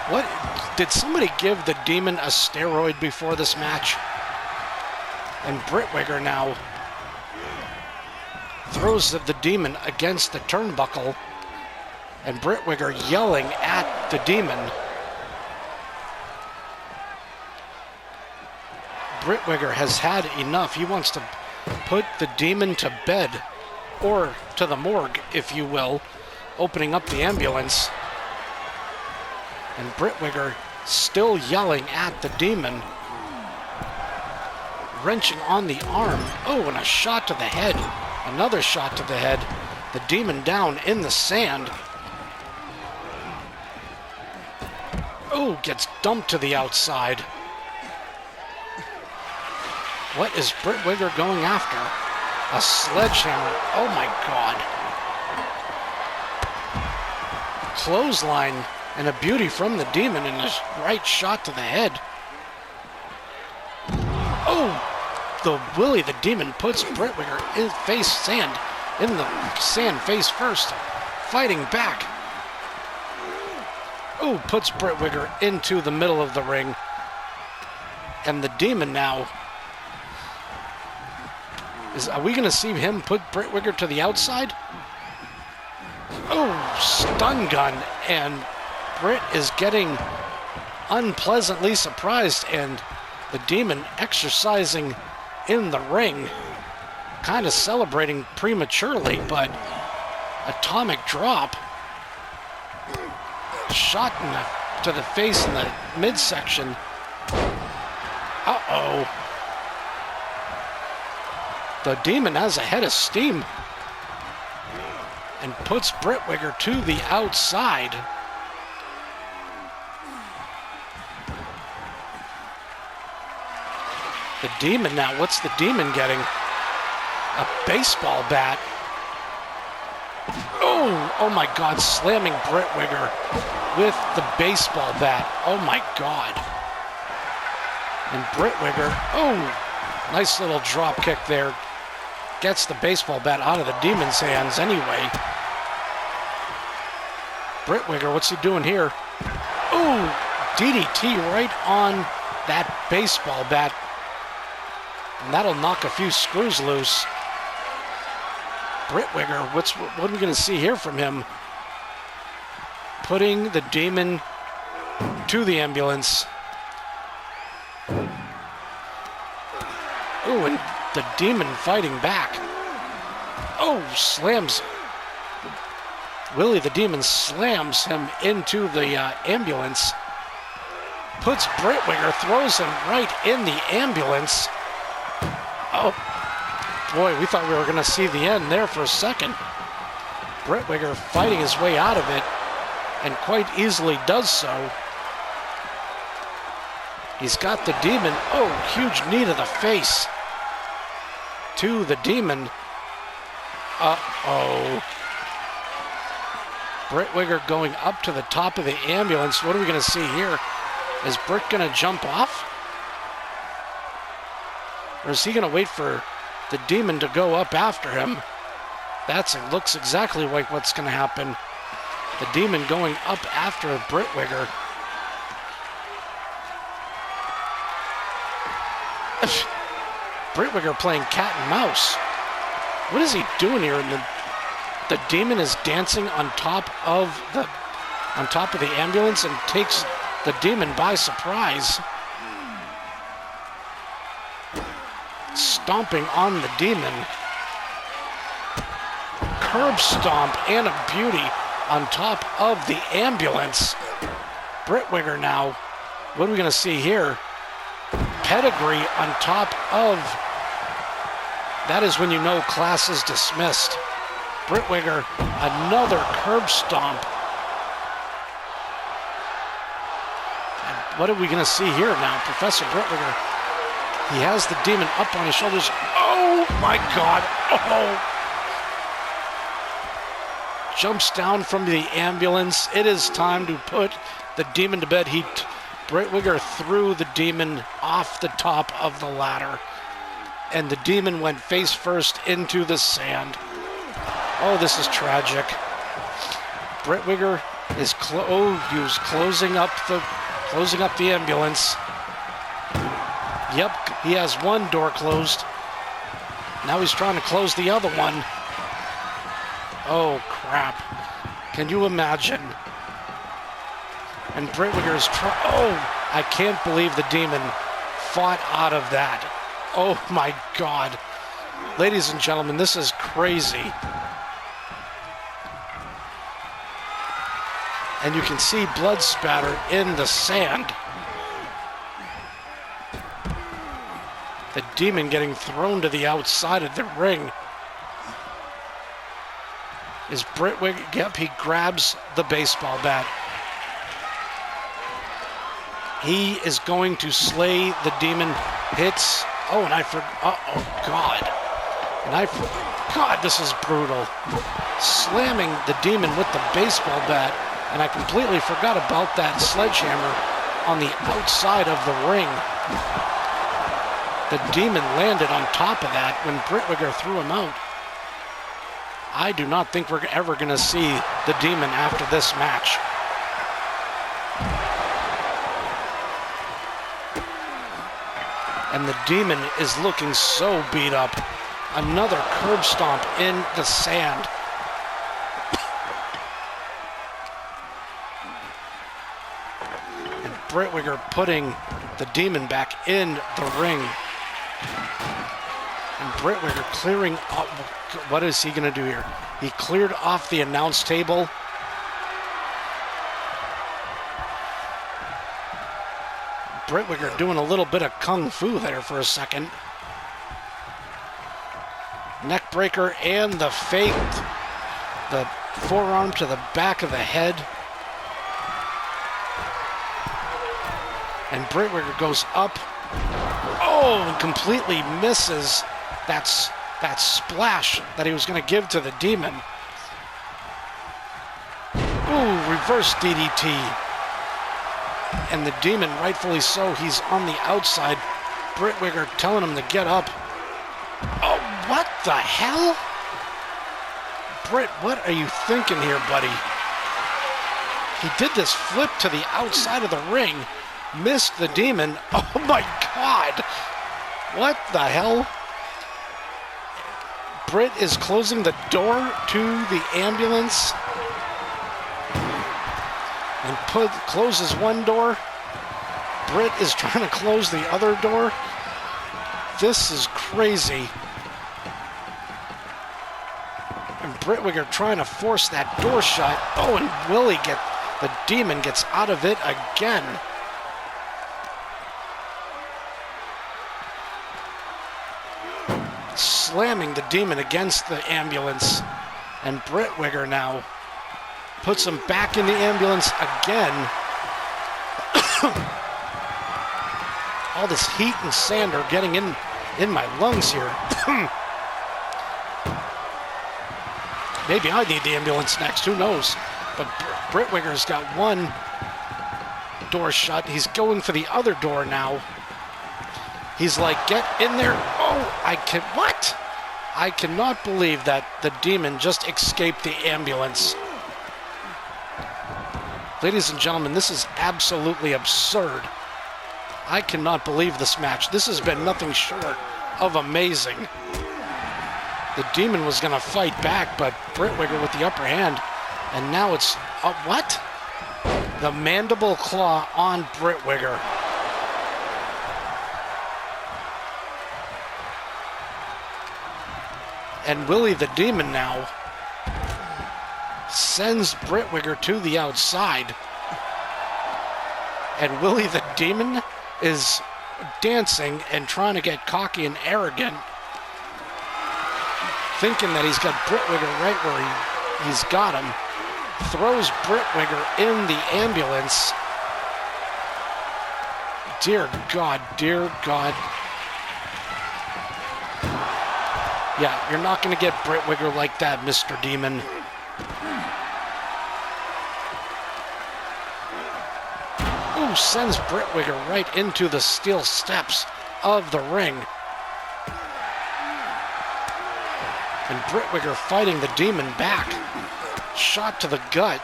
What did somebody give the Demon a steroid before this match? And Brittwiger now throws the Demon against the turnbuckle. And Brittwiger yelling at the Demon. Brittwiger has had enough. He wants to put the Demon to bed, or to the morgue, if you will, opening up the ambulance. And Brittwiger still yelling at the Demon, wrenching on the arm. And a shot to the head. Another shot to the head. The Demon down in the sand. Gets dumped to the outside. What is Brittwiger going after? A sledgehammer. Oh my God. Clothesline and a beauty from the Demon and a right shot to the head. The Willie the Demon puts Brittwiger in the sand face first. Fighting back. Puts Brittwiger into the middle of the ring. And the Demon now, are we going to see him put Brittwiger to the outside? Stun gun. And Britt is getting unpleasantly surprised. And the Demon exercising in the ring. Kind of celebrating prematurely, but atomic drop. Shot to the face in the midsection. The Demon has a head of steam and puts Brittwiger to the outside. The Demon now, what's the Demon getting? A baseball bat. Oh my God, slamming Brittwiger with the baseball bat. Oh my God. And Brittwiger, nice little drop kick there. Gets the baseball bat out of the Demon's hands anyway. Brittwiger, what's he doing here? DDT right on that baseball bat. And that'll knock a few screws loose. Brittwiger, what are we going to see here from him? Putting the Demon to the ambulance. Ooh, and the Demon fighting back. Oh, slams. Willie the Demon slams him into the ambulance. Puts Brittwiger, throws him right in the ambulance. Oh, boy, we thought we were going to see the end there for a second. Brittwiger fighting his way out of it, and quite easily does so. He's got the Demon. Oh, huge knee to the face. To the Demon. Uh-oh. Brittwiger going up to the top of the ambulance. What are we going to see here? Is Britt going to jump off? Or is he going to wait for the Demon to go up after him? It looks exactly like what's going to happen. The Demon going up after Brittwiger. Brittwiger playing cat and mouse. What is he doing here? And the Demon is dancing on top of the ambulance and takes the Demon by surprise. Stomping on the Demon. Curb stomp and a beauty on top of the ambulance. Brittwiger now. What are we going to see here? Pedigree on top of. That is when you know class is dismissed. Brittwiger, another curb stomp. And what are we going to see here now? Professor Brittwiger, he has the Demon up on his shoulders. Oh my God. Oh. Jumps down from the ambulance. It is time to put the Demon to bed. Brittwiger threw the Demon off the top of the ladder, and the Demon went face first into the sand. Oh, this is tragic. Brittwiger is closing up the ambulance. Yep, he has one door closed. Now he's trying to close the other one. Oh, crap. Can you imagine? And Brittwiger is oh, I can't believe the Demon fought out of that. Oh, my God. Ladies and gentlemen, this is crazy. And you can see blood spatter in the sand. The Demon getting thrown to the outside of the ring. Is Brittwiger? Yep, he grabs the baseball bat. He is going to slay the Demon. Hits. Oh, and oh, God. God, this is brutal. Slamming the Demon with the baseball bat. And I completely forgot about that sledgehammer on the outside of the ring. The Demon landed on top of that when Brittwiger threw him out. I do not think we're ever going to see the Demon after this match. And the Demon is looking so beat up. Another curb stomp in the sand. And Brittwiger putting the Demon back in the ring. And Brittwiger clearing up. What is he going to do here? He cleared off the announce table. Brittwiger doing a little bit of kung fu there for a second. Neck breaker and the fake. The forearm to the back of the head. And Brittwiger goes up. Oh, and completely misses that splash that he was going to give to the Demon. Ooh, reverse DDT. And the Demon, rightfully so, he's on the outside. Brittwiger telling him to get up. Oh, what the hell? Britt, what are you thinking here, buddy? He did this flip to the outside of the ring. Missed the Demon. Oh my God. What the hell? Britt is closing the door to the ambulance and closes one door. Britt is trying to close the other door. This is crazy. And Brittwiger trying to force that door shut. Oh, and the demon gets out of it again. Slamming the demon against the ambulance. And Brittwiger now puts him back in the ambulance again. All this heat and sand are getting in my lungs here. Maybe I need the ambulance next, who knows? But Brittwiger's got one door shut. He's going for the other door now. He's like, get in there. Oh, what? I cannot believe that the demon just escaped the ambulance. Ladies and gentlemen, this is absolutely absurd. I cannot believe this match. This has been nothing short of amazing. The demon was going to fight back, but Brittwiger with the upper hand. And now it's, what? The mandible claw on Brittwiger. And Willie the Demon now sends Brittwiger to the outside. And Willie the Demon is dancing and trying to get cocky and arrogant, thinking that he's got Brittwiger right where he's got him. Throws Brittwiger in the ambulance. Dear God, dear God. Yeah, you're not going to get Brittwiger like that, Mr. Demon. Ooh, sends Brittwiger right into the steel steps of the ring. And Brittwiger fighting the demon back. Shot to the gut.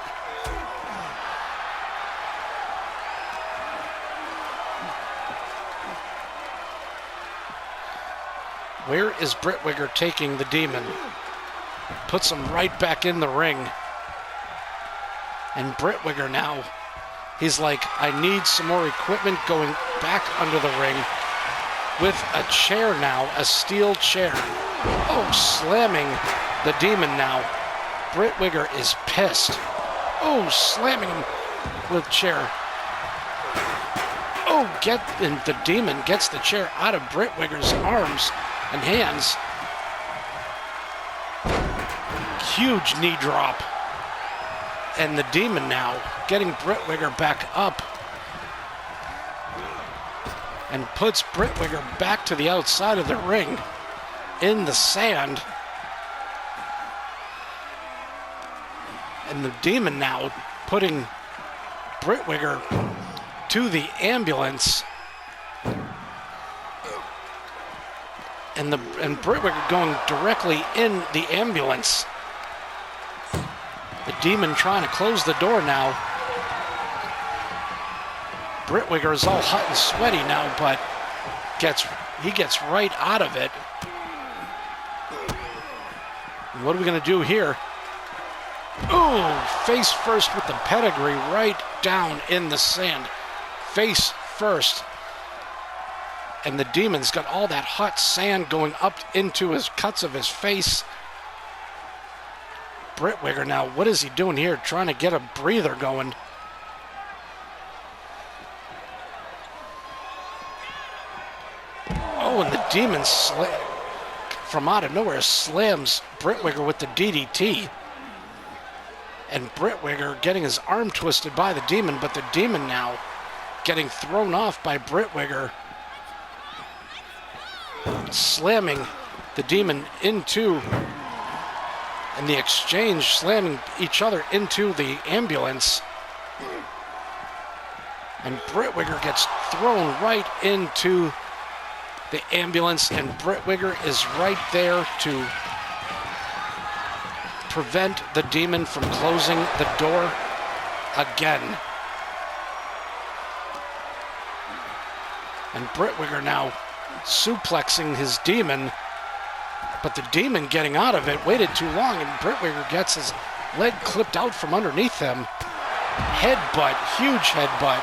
Where is Brittwiger taking the demon? Puts him right back in the ring. And Brittwiger now, he's like, I need some more equipment, going back under the ring with a chair now, a steel chair. Oh, slamming the demon now. Brittwiger is pissed. Oh, slamming him with chair. Oh, and the demon gets the chair out of Brittwiger's arms and hands. Huge knee drop. And the demon now getting Brittwiger back up and puts Brittwiger back to the outside of the ring in the sand. And the demon now putting Brittwiger to the ambulance. And Brittwiger going directly in the ambulance. The demon trying to close the door now. Brittwiger is all hot and sweaty now, but he gets right out of it. And what are we going to do here? Ooh, face first with the pedigree right down in the sand. Face first. And the demon's got all that hot sand going up into his cuts of his face. Brittwiger now, what is he doing here? Trying to get a breather going. Oh, and the demon from out of nowhere slams Brittwiger with the DDT. And Brittwiger getting his arm twisted by the demon, but the demon now getting thrown off by Brittwiger. Slamming the demon into, and the exchange slamming each other into the ambulance. And Brittwiger gets thrown right into the ambulance, and Brittwiger is right there to prevent the demon from closing the door again. And Brittwiger now suplexing his demon, but the demon getting out of it waited too long, and Brittwiger gets his leg clipped out from underneath him. Headbutt, huge headbutt.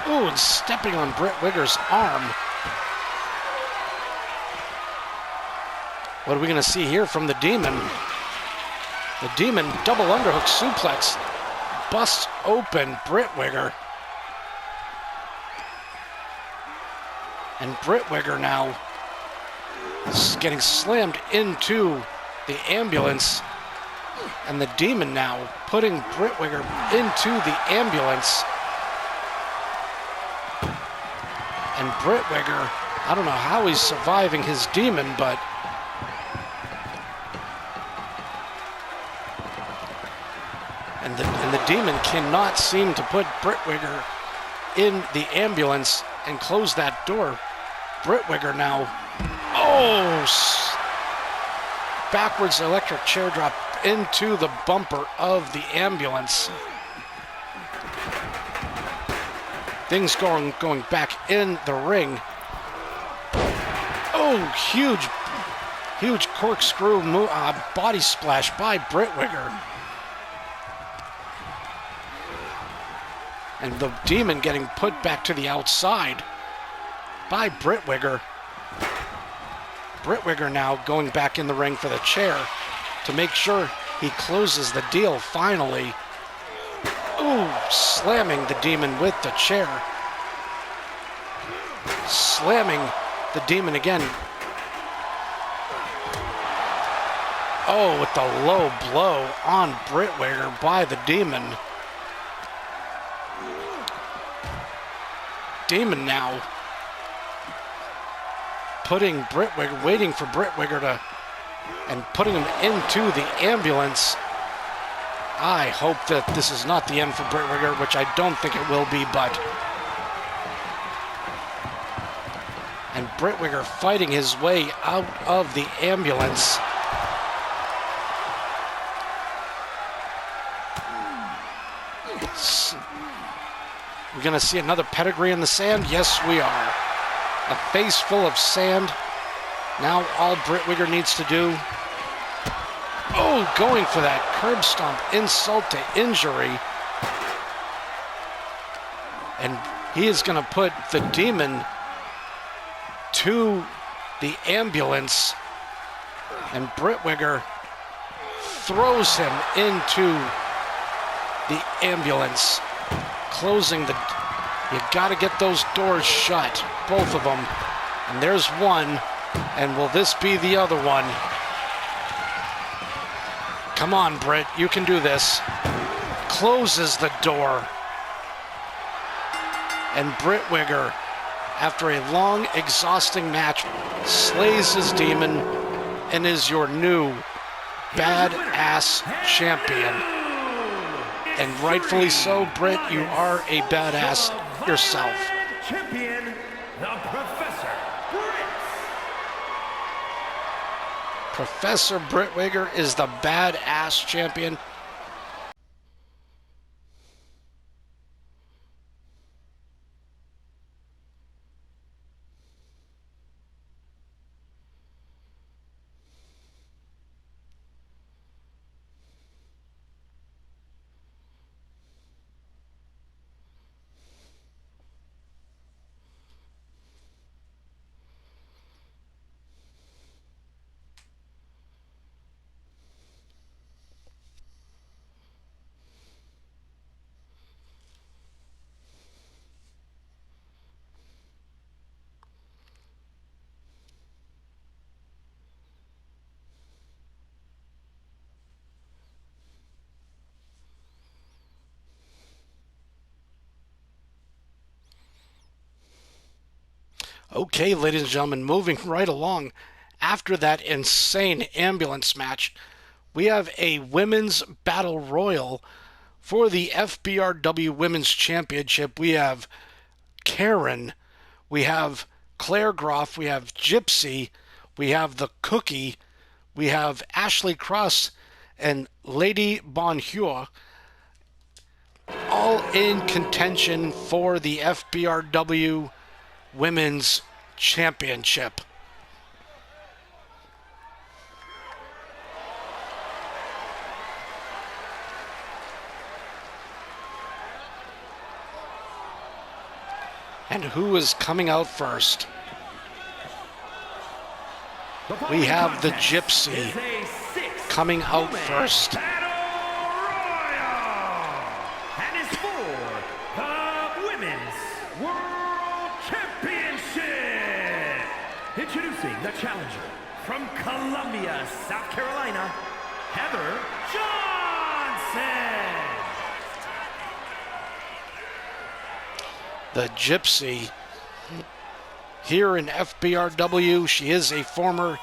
Ooh, and stepping on Brittwiger's arm. What are we going to see here from the demon? The demon double underhook suplex busts open Brittwiger. And Brittwiger now is getting slammed into the ambulance. And the demon now putting Brittwiger into the ambulance. And Brittwiger, I don't know how he's surviving his demon, but and the demon cannot seem to put Brittwiger in the ambulance and close that door. Brittwiger now, backwards electric chair drop into the bumper of the ambulance. Things going back in the ring. Oh, huge corkscrew body splash by Brittwiger. And the demon getting put back to the outside by Brittwiger. Brittwiger now going back in the ring for the chair to make sure he closes the deal finally. Ooh, slamming the demon with the chair. Slamming the demon again. Oh, with the low blow on Brittwiger by the demon. Demon now putting Brittwiger, waiting for Brittwiger to, and putting him into the ambulance. I hope that this is not the end for Brittwiger, which I don't think it will be, but. And Brittwiger fighting his way out of the ambulance. We're going to see another pedigree in the sand? Yes, we are. A face full of sand. Now all Brittwiger needs to do. Oh, going for that curb stomp, insult to injury. And he is going to put the demon to the ambulance. And Brittwiger throws him into the ambulance. Closing the, you got to get those doors shut, both of them. And there's one, and will this be the other one? Come on, Britt, you can do this. Closes the door. And Brittwiger, after a long, exhausting match, slays his demon and is your new badass champion. And rightfully so, Britt, you are a badass yourself. Champion, the Professor Britt. Professor Brittwiger is the badass champion. Okay, ladies and gentlemen, moving right along. After that insane ambulance match, we have a women's battle royal for the FBRW Women's Championship. We have Karen, we have Claire Groff, we have Gypsy, we have the Cookie, we have Ashley Cross, and Lady Bonheur. all in contention for the FBRW Women's Championship. And who is coming out first? We have the Gypsy coming out first. And is for the Women's World Championship. Introducing the challenger from Columbia, South Carolina, Heather Johnson. The Gypsy here in FBRW. She is a former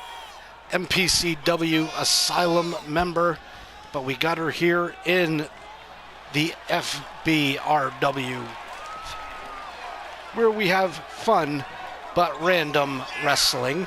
MPCW Asylum member, but we got her here in the FBRW, where we have fun but random wrestling.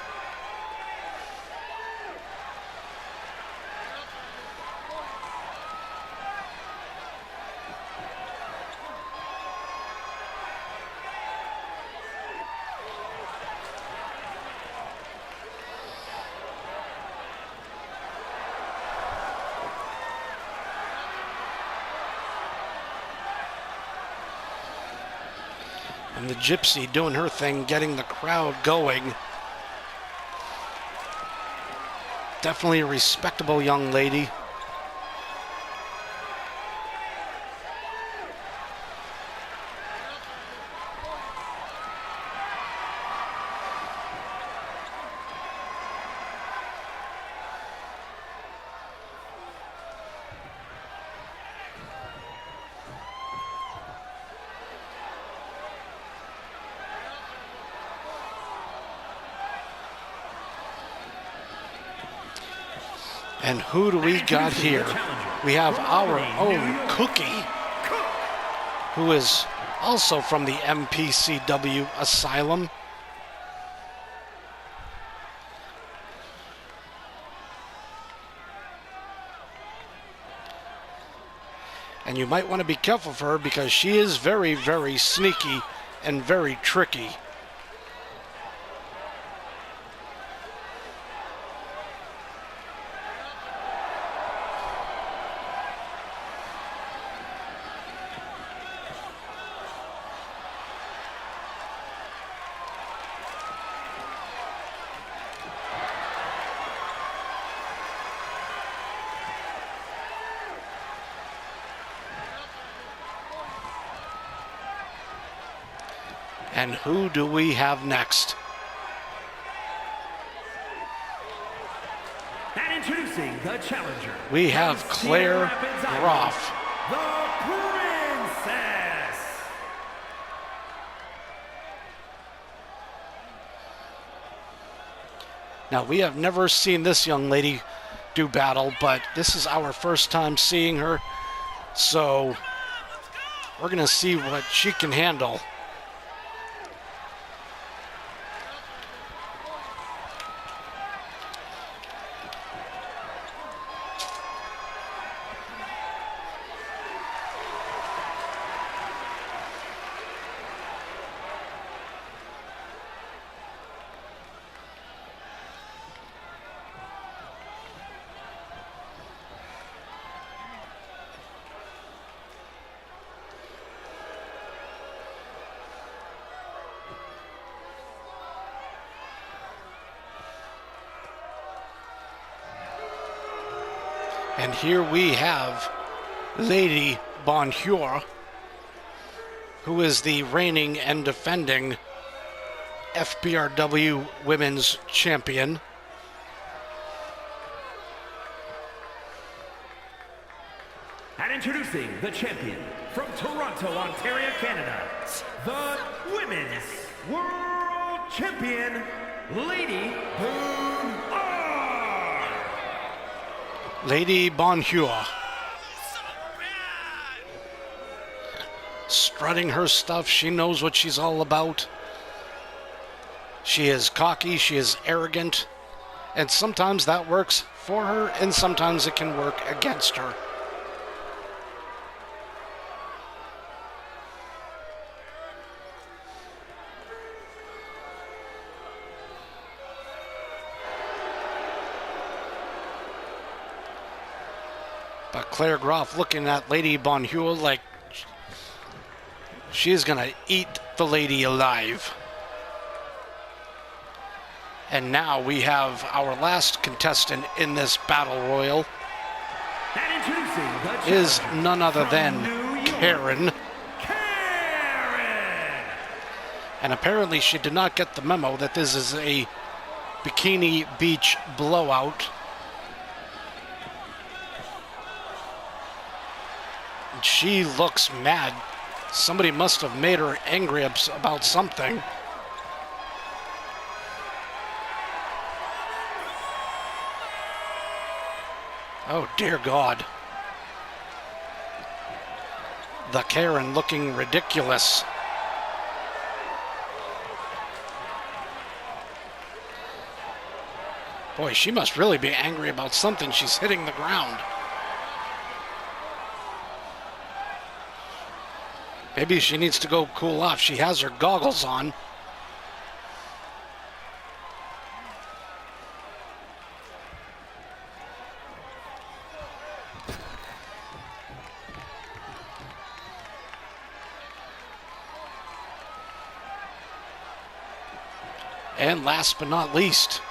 And the Gypsy doing her thing, getting the crowd going. Definitely a respectable young lady. And who do we got here? We have our own Cookie, who is also from the MPCW Asylum. And you might want to be careful of her because she is very, very sneaky and very tricky. And who do we have next? And introducing the challenger. We have Claire Groff. The Princess. Now, we have never seen this young lady do battle, but this is our first time seeing her. So we're going to see what she can handle. And here we have Lady Bonjour, who is the reigning and defending FBRW Women's Champion. And introducing the champion from Toronto, Ontario, Canada, the Women's World Champion, Lady Bonjour. Lady Bonjour. Strutting her stuff, she knows what she's all about. She is cocky, she is arrogant, and sometimes that works for her, and sometimes it can work against her. got Claire Groff looking at Lady Bonjour like she's gonna eat the lady alive. And now we have our last contestant in this battle royal And introducing the is challenger none other from than New York, Karen. Karen! And apparently she did not get the memo that this is a Bikini Beach blowout. And she looks mad. Somebody must have made her angry about something. Oh, dear God. The Karen looking ridiculous. Boy, she must really be angry about something. She's hitting the ground. Maybe she needs to go cool off. She has her goggles on. And last but not least,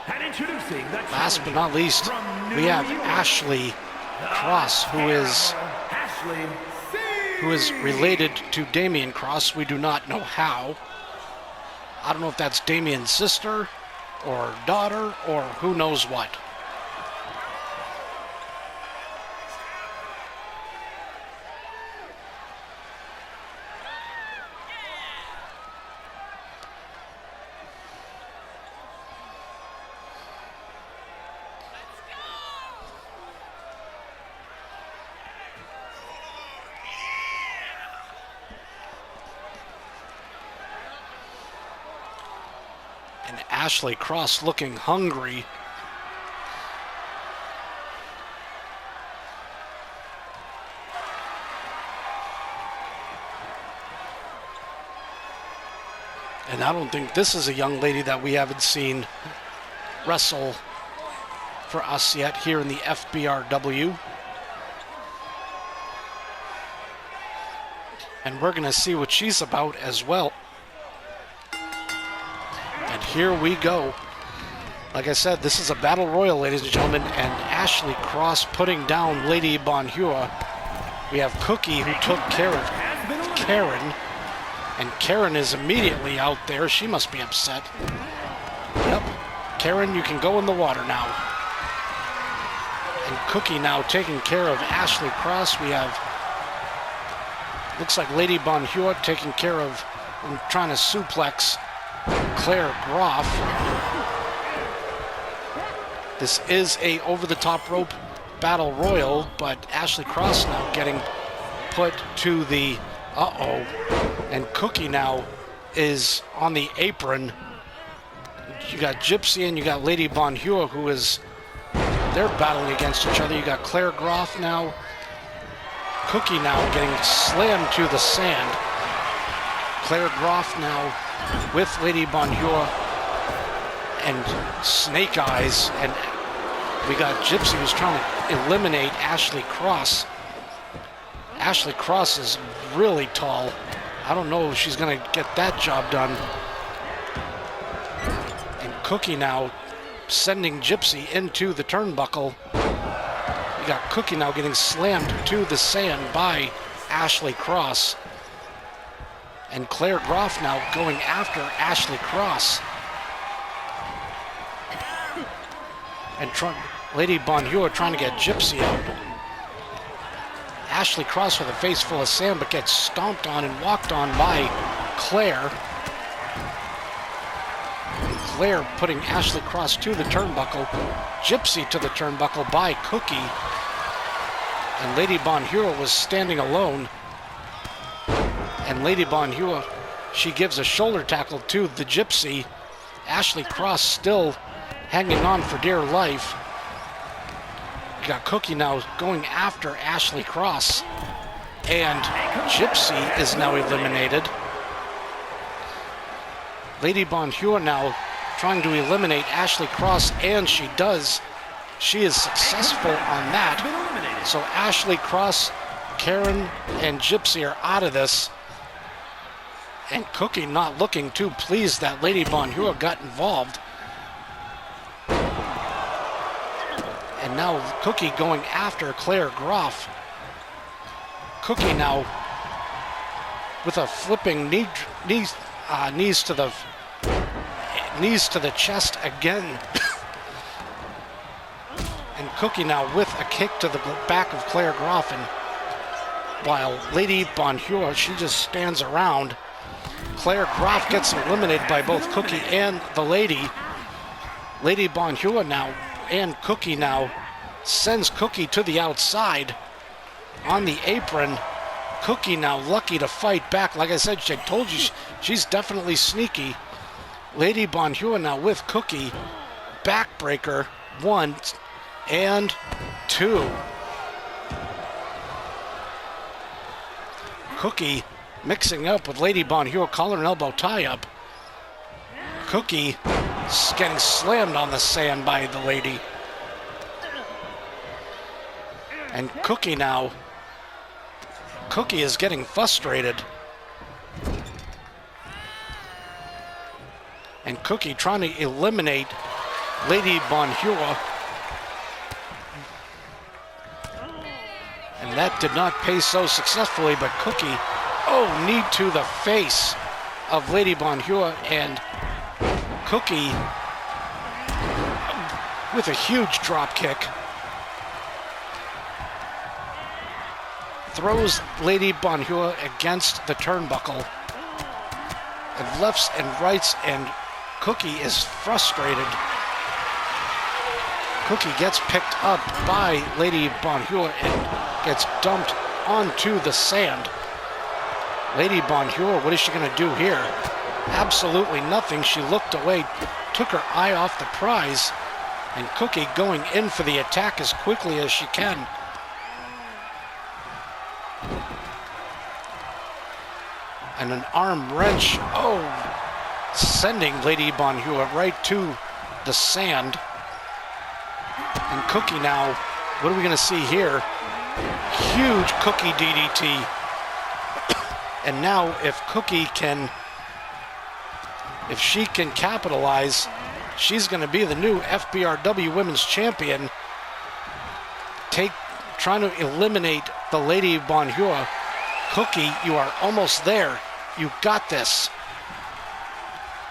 And introducing the last but challenger not least, from New we have York, Ashley Cross, who is Ashley related to Damian Cross. We do not know how. I don't know if that's Damian's sister or daughter or who knows what. And Ashley Cross looking hungry. And I don't think this is a young lady that we haven't seen wrestle for us yet here in the FBRW. And we're going to see what she's about as well. And here we go. Like I said, this is a battle royal, ladies and gentlemen, and Ashley Cross putting down Lady Bonjour. We have Cookie, who took care of Karen, and Karen is immediately out there. She must be upset. Yep. Karen, you can go in the water now. And Cookie now taking care of Ashley Cross. We have, looks like Lady Bonjour taking care of, trying to suplex Claire Groff. This is a over-the-top rope battle royal, but Ashley Cross now getting put to the and Cookie now is on the apron. You got Gypsy and you got Lady Bonjour, who is, they're battling against each other. You got Claire Groff now. Cookie now getting slammed to the sand. Claire Groff now with Lady Bonjour and Snake Eyes, and we got Gypsy who's trying to eliminate Ashley Cross. Ashley Cross is really tall. I don't know if she's going to get that job done. And Cookie now sending Gypsy into the turnbuckle. You got Cookie now getting slammed to the sand by Ashley Cross. And Claire Groff now going after Ashley Cross. And Lady Bonjour trying to get Gypsy out. Ashley Cross with a face full of sand, but gets stomped on and walked on by Claire. Claire putting Ashley Cross to the turnbuckle. Gypsy to the turnbuckle by Cookie. And Lady Bonjour was standing alone. And Lady Bonjour, she gives a shoulder tackle to the Gypsy. Ashley Cross still hanging on for dear life. You got Cookie now going after Ashley Cross. And Gypsy is now eliminated. Lady Bonjour now trying to eliminate Ashley Cross, and she does. She is successful on that. So Ashley Cross, Karen, and Gypsy are out of this. And Cookie not looking too pleased that Lady Bonjour got involved. And now Cookie going after Claire Groff. Cookie now with a flipping knees to the chest again. And Cookie now with a kick to the back of Claire Groff, and while Lady Bonjour, she just stands around. Claire Groff gets eliminated by both Cookie and the lady. Lady Bonjour now, and Cookie now, sends Cookie to the outside on the apron. Cookie now lucky to fight back. Like I said, I told you she's definitely sneaky. Lady Bonjour now with Cookie. Backbreaker, 1 and 2. Cookie mixing up with Lady Bonjour, collar and elbow tie-up. Cookie getting slammed on the sand by the lady. And Cookie now, Cookie is getting frustrated. And Cookie trying to eliminate Lady Bonjour. And that did not pay so successfully, but Cookie, knee to the face of Lady Bonjour, and Cookie with a huge drop kick. Throws Lady Bonjour against the turnbuckle. And lefts and rights, and Cookie is frustrated. Cookie gets picked up by Lady Bonjour and gets dumped onto the sand. Lady Bonjour, what is she going to do here? Absolutely nothing. She looked away, took her eye off the prize, and Cookie going in for the attack as quickly as she can. And an arm wrench, sending Lady Bonjour right to the sand. And Cookie now, what are we going to see here? Huge Cookie DDT. And now if she can capitalize, she's going to be the new FBRW Women's Champion. Trying to eliminate the Lady Bonjour. Cookie, you are almost there. You got this.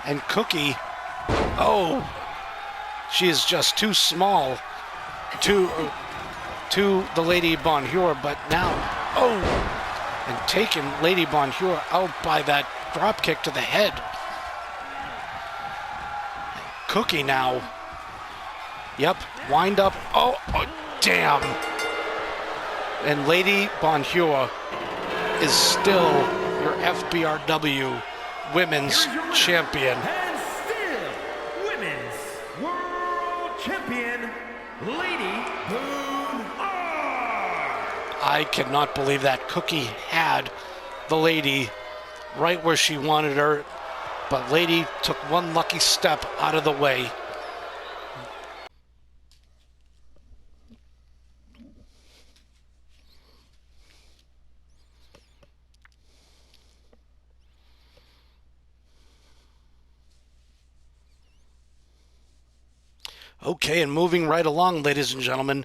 And Cookie, she is just too small to the Lady Bonjour, but now, and taking Lady Bonjour out by that drop kick to the head. Cookie now, wind up, damn. And Lady Bonjour is still your FBRW Women's Champion. And still Women's World Champion, Lady Bonjour. I cannot believe that. Cookie had the lady right where she wanted her, but Lady took one lucky step out of the way. Okay, and moving right along, ladies and gentlemen,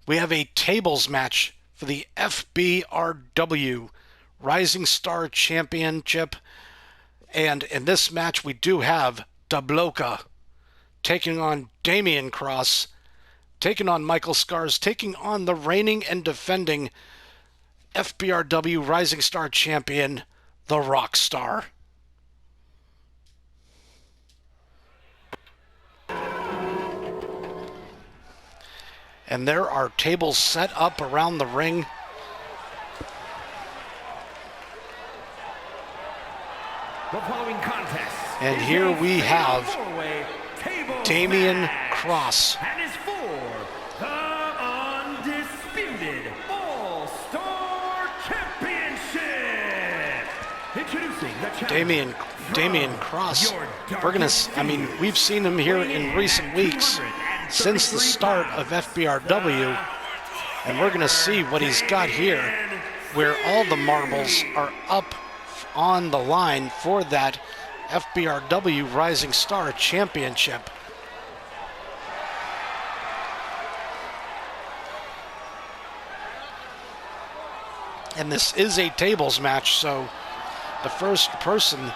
we have a tables match for the FBRW Rising Star Championship. And in this match, we do have Dabloka taking on Damian Cross, taking on Michael Scars, taking on the reigning and defending FBRW Rising Star Champion, the Rockstar. And there are tables set up around the ring. The following contest. And here we have Damian Cross. And is for the undisputed All-Star Championship. Introducing the champion Damian Damian Cross. We've seen him here in recent weeks since the start of FBRW, and we're gonna see what he's got here, where all the marbles are up on the line for that FBRW Rising Star Championship. And this is a tables match, so the first person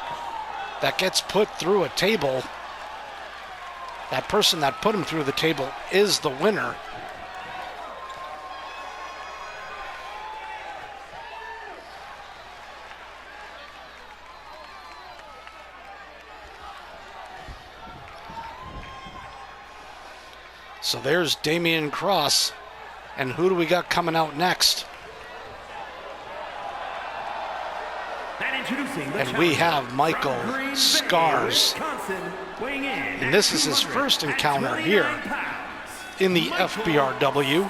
that gets put through a table, that person that put him through the table is the winner. So there's Damian Cross, and who do we got coming out next? And we have Michael Scars. And this is his first encounter here in the FBRW.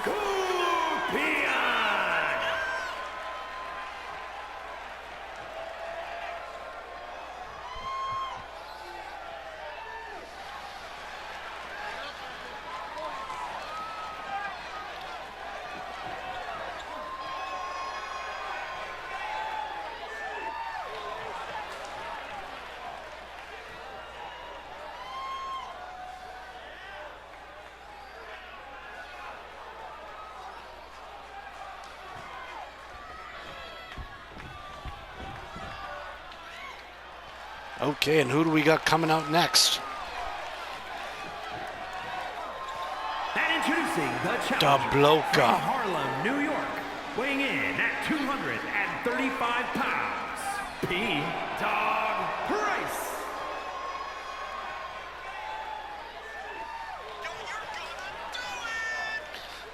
Okay, and who do we got coming out next? And introducing the challenger Bloka. from Harlem, New York, weighing in at 235 pounds, P-Dog Price.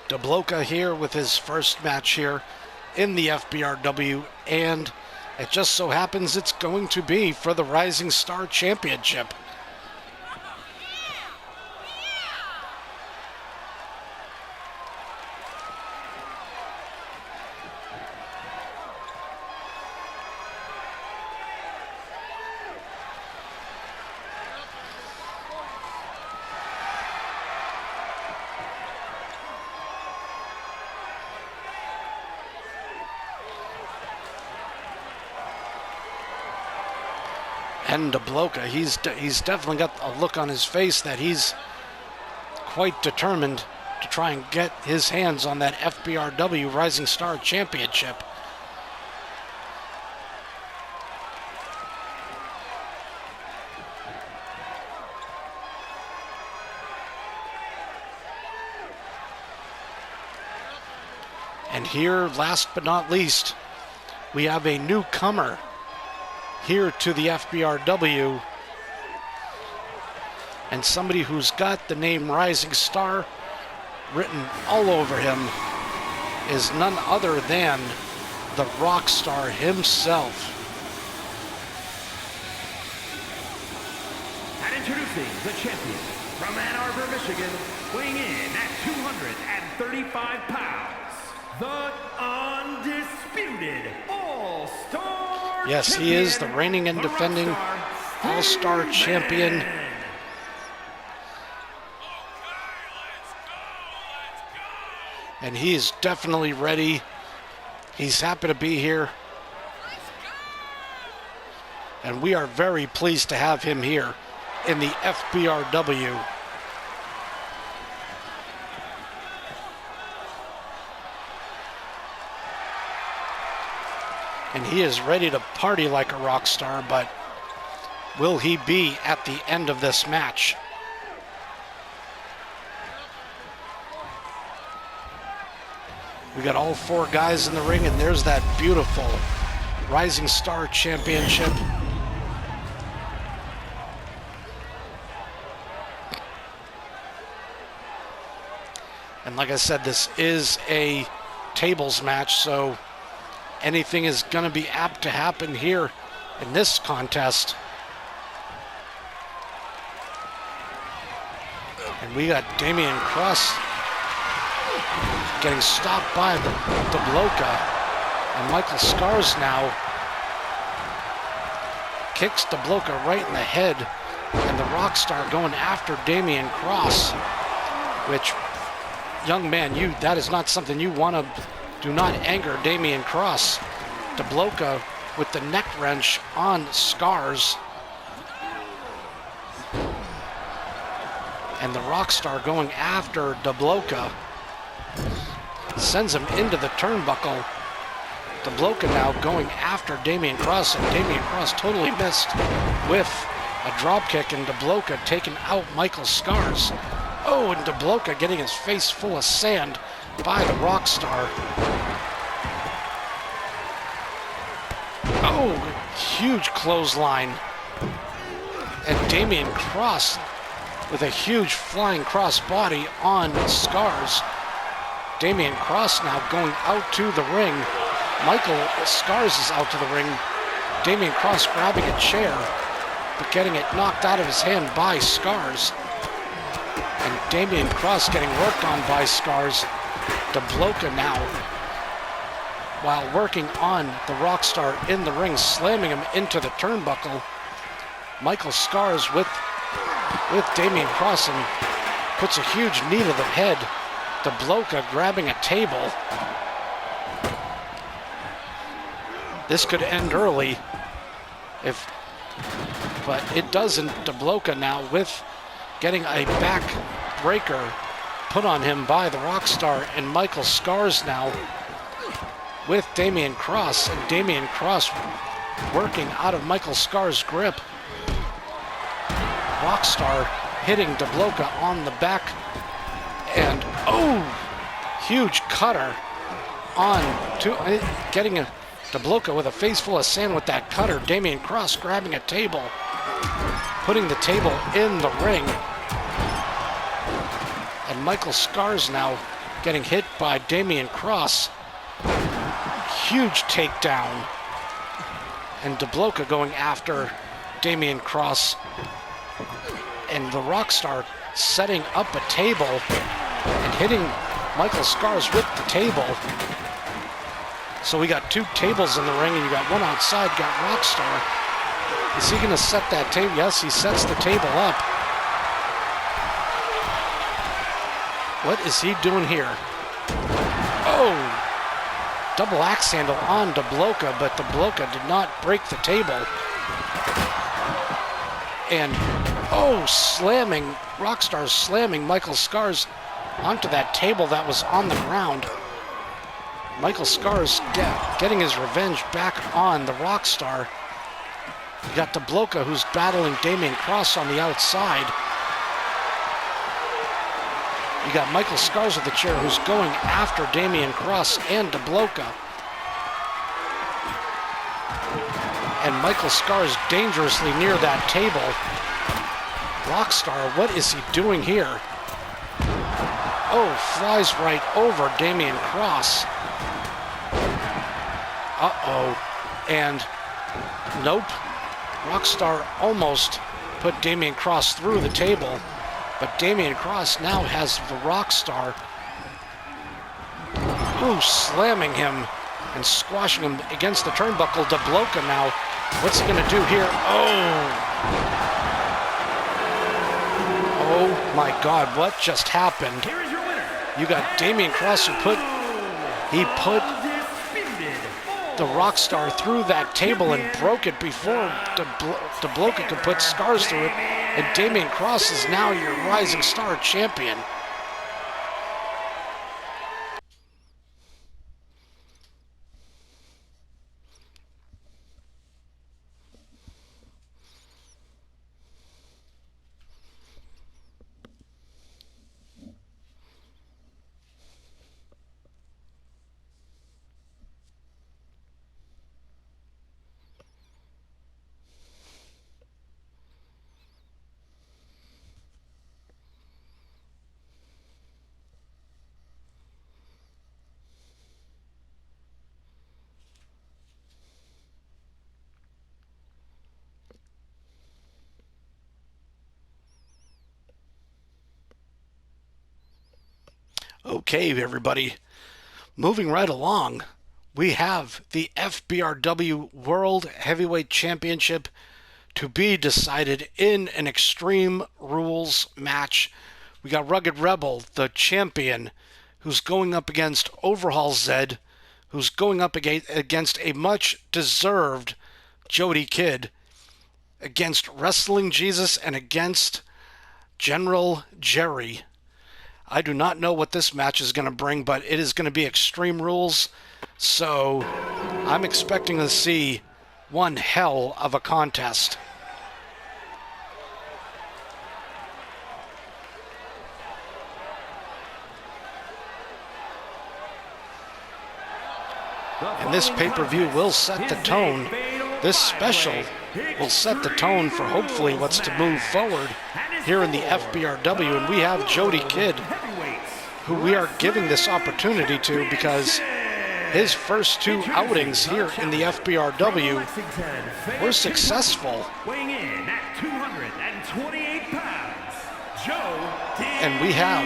Bloka here with his first match here in the FBRW, and it just so happens it's going to be for the Rising Star Championship. And Bloka, he's definitely got a look on his face that he's quite determined to try and get his hands on that FBRW Rising Star Championship. And here, last but not least, we have a newcomer here to the FBRW, and somebody who's got the name Rising Star written all over him is none other than the rock star himself. And introducing the champion from Ann Arbor, Michigan, weighing in at 235 pounds, the undisputed All-Star. Yes, he is the reigning and defending All-Star champion. And he is definitely ready. He's happy to be here. And we are very pleased to have him here in the FBRW. And he is ready to party like a rock star, but will he be at the end of this match? We got all four guys in the ring, and there's that beautiful Rising Star Championship. And like I said, this is a tables match, so anything is going to be apt to happen here in this contest. And we got Damian Cross getting stopped by the Bloka, and Michael Scars now kicks DeBloca right in the head, and the Rockstar going after Damian Cross, which, young man, that is not something you want to. Do not anger Damian Cross. DeBloca with the neck wrench on Scars. And the Rockstar going after DeBloca. Sends him into the turnbuckle. DeBloca now going after Damian Cross, and Damian Cross totally missed with a dropkick, and DeBloca taking out Michael Scars. Oh, and DeBloca getting his face full of sand by the Rockstar. Oh, huge clothesline. And Damian Cross with a huge flying crossbody on Scars. Damian Cross now going out to the ring. Michael Scars is out to the ring. Damian Cross grabbing a chair, but getting it knocked out of his hand by Scars. And Damian Cross getting worked on by Scars. DeBloca now, while working on the Rockstar in the ring, slamming him into the turnbuckle. Michael Scars with Damian Cross, and puts a huge knee to the head. DeBloca grabbing a table. This could end early, but it doesn't. DeBloca now with getting a back breaker put on him by the Rockstar, and Michael Scars now with Damian Cross, and Damian Cross working out of Michael Scars' grip. Rockstar hitting DeBloca on the back, and huge cutter on to getting a DeBloca with a face full of sand with that cutter. Damian Cross grabbing a table, putting the table in the ring, and Michael Scars now getting hit by Damian Cross. Huge takedown, and DeBloca going after Damian Cross, and the Rockstar setting up a table and hitting Michael Scars with the table. So we got two tables in the ring, and you got one outside, got Rockstar. Is he going to set that table? Yes, he sets the table up. What is he doing here? Oh! Double axe handle on DeBloca, but DeBloca did not break the table. And, slamming, Rockstar slamming Michael Scars onto that table that was on the ground. Michael Scars getting his revenge back on the Rockstar. You got DeBloca, who's battling Damian Cross on the outside. You got Michael Scars with the chair, who's going after Damian Cross and DeBloca. And Michael Scars dangerously near that table. Rockstar, what is he doing here? Oh, flies right over Damian Cross. And nope. Rockstar almost put Damian Cross through the table, but Damian Cross now has the Rockstar, slamming him and squashing him against the turnbuckle. DeBloca now, what's he gonna do here? Oh my God, what just happened? Here is your winner. You got Damian Cross, who put the Rockstar through that table and broke it before DeBloca could put Scars through it. And Damian Cross is now your Rising Star champion. Okay, everybody, moving right along, we have the FBRW World Heavyweight Championship to be decided in an Extreme Rules match. We got Rugged Rebel, the champion, who's going up against Overhaul Zed, who's going up against a much-deserved Jody Kidd, against Wrestling Jesus, and against General Jerry. I do not know what this match is going to bring, but it is going to be Extreme Rules, so I'm expecting to see one hell of a contest. And this pay-per-view will set the tone. This special will set the tone for hopefully what's to move forward here in the FBRW. And we have Jody Kidd, who we are giving this opportunity to because his first two outings here in the FBRW were successful. Weighing in at 228 pounds, and we have,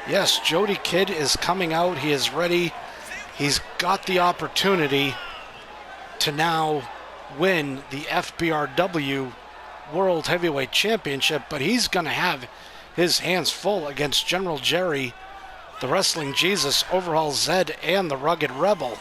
yes, Jody Kidd is coming out. He is ready. He's got the opportunity to now win the FBRW World Heavyweight Championship, but he's going to have his hands full against General Jerry, the Wrestling Jesus, Overhaul Zed, and the Rugged Rebel.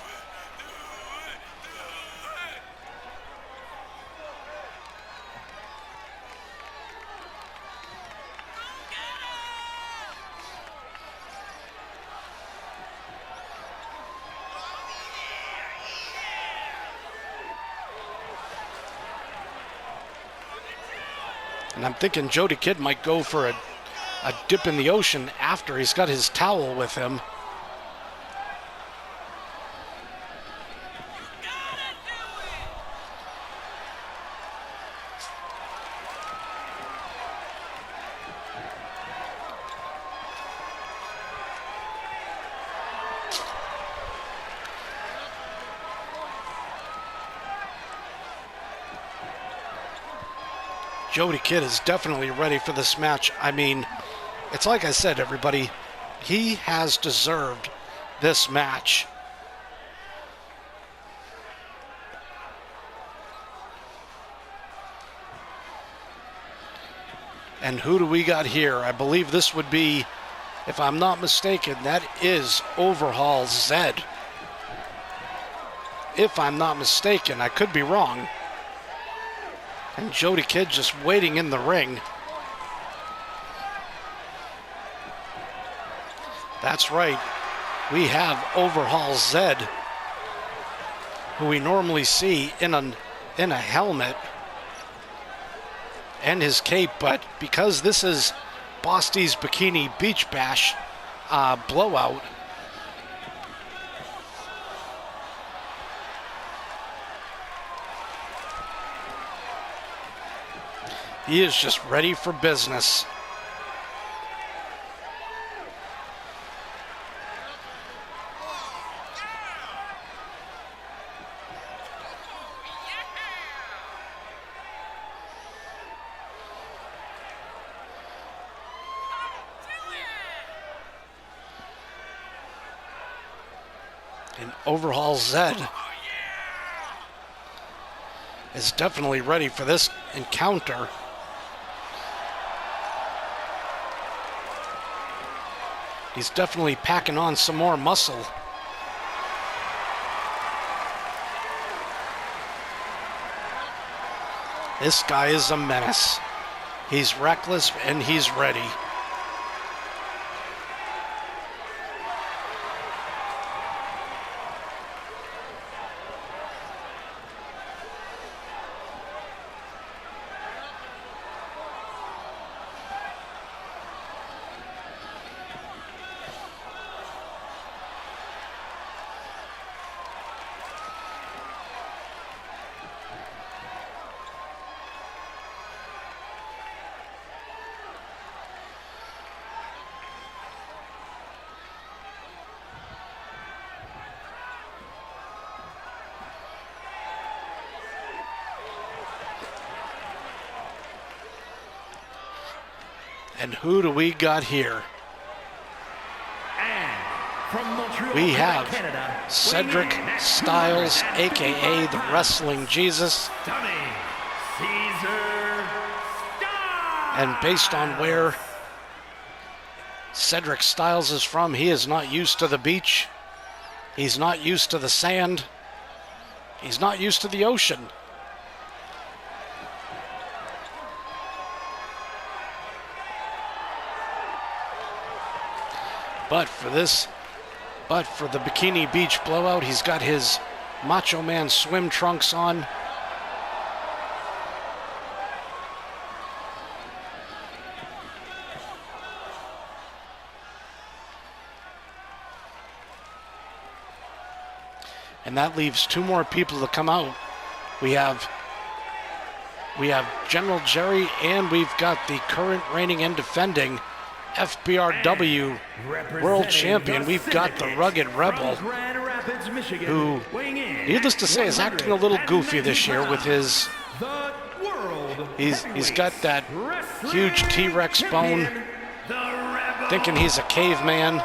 And I'm thinking Jody Kidd might go for a dip in the ocean after he's got his towel with him. Jody Kidd is definitely ready for this match. I mean, it's like I said, everybody, he has deserved this match. And who do we got here? I believe this would be, if I'm not mistaken, that is Overhaul Zed. If I'm not mistaken, I could be wrong. And Jody Kidd just waiting in the ring. That's right. We have Overhaul Zed, who we normally see in a helmet and his cape, but because this is BOSTY's Bikini Beach Bash blowout, he is just ready for business. And Overhaul Zed is definitely ready for this encounter. He's definitely packing on some more muscle. This guy is a menace. He's reckless and he's ready. And who do we got here? And from Montreal, We have Canada, Cedric weighing in at Styles, 255 aka the Wrestling Jesus, Dummy. Caesar Styles. And based on where Cedric Styles is from, he is not used to the beach. He's not used to the sand. He's not used to the ocean. But for the Bikini Beach blowout, he's got his Macho Man swim trunks on. And that leaves two more people to come out. We have General Jerry, and we've got the current reigning and defending FBRW World Champion. We've got the Rugged Rebel, who, needless to say, is acting a little goofy this year with his... He's got that huge T-Rex bone, thinking he's a caveman.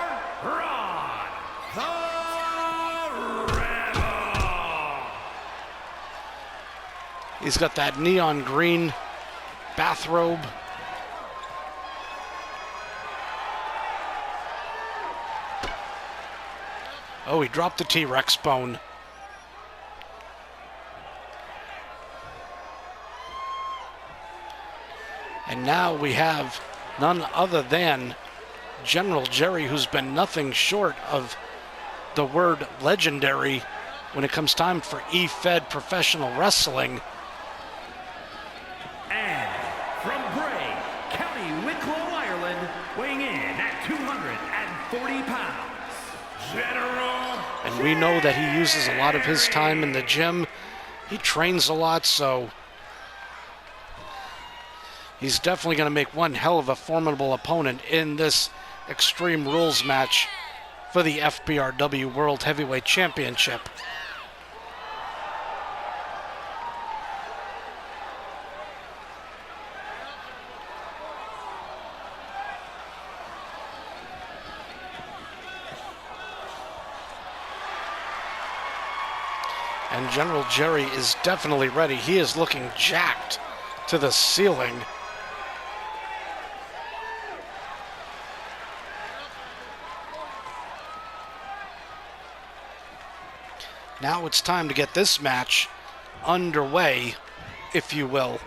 He's got that neon green bathrobe. Oh, he dropped the T-Rex bone. And now we have none other than General Jerry, who's been nothing short of the word legendary when it comes time for E-Fed professional wrestling. And from Bray, County Wicklow, Ireland, weighing in at 240 pounds, General. And we know that he uses a lot of his time in the gym. He trains a lot, so he's definitely going to make one hell of a formidable opponent in this Extreme Rules match for the FBRW World Heavyweight Championship. And General Jerry is definitely ready. He is looking jacked to the ceiling. Now it's time to get this match underway, if you will.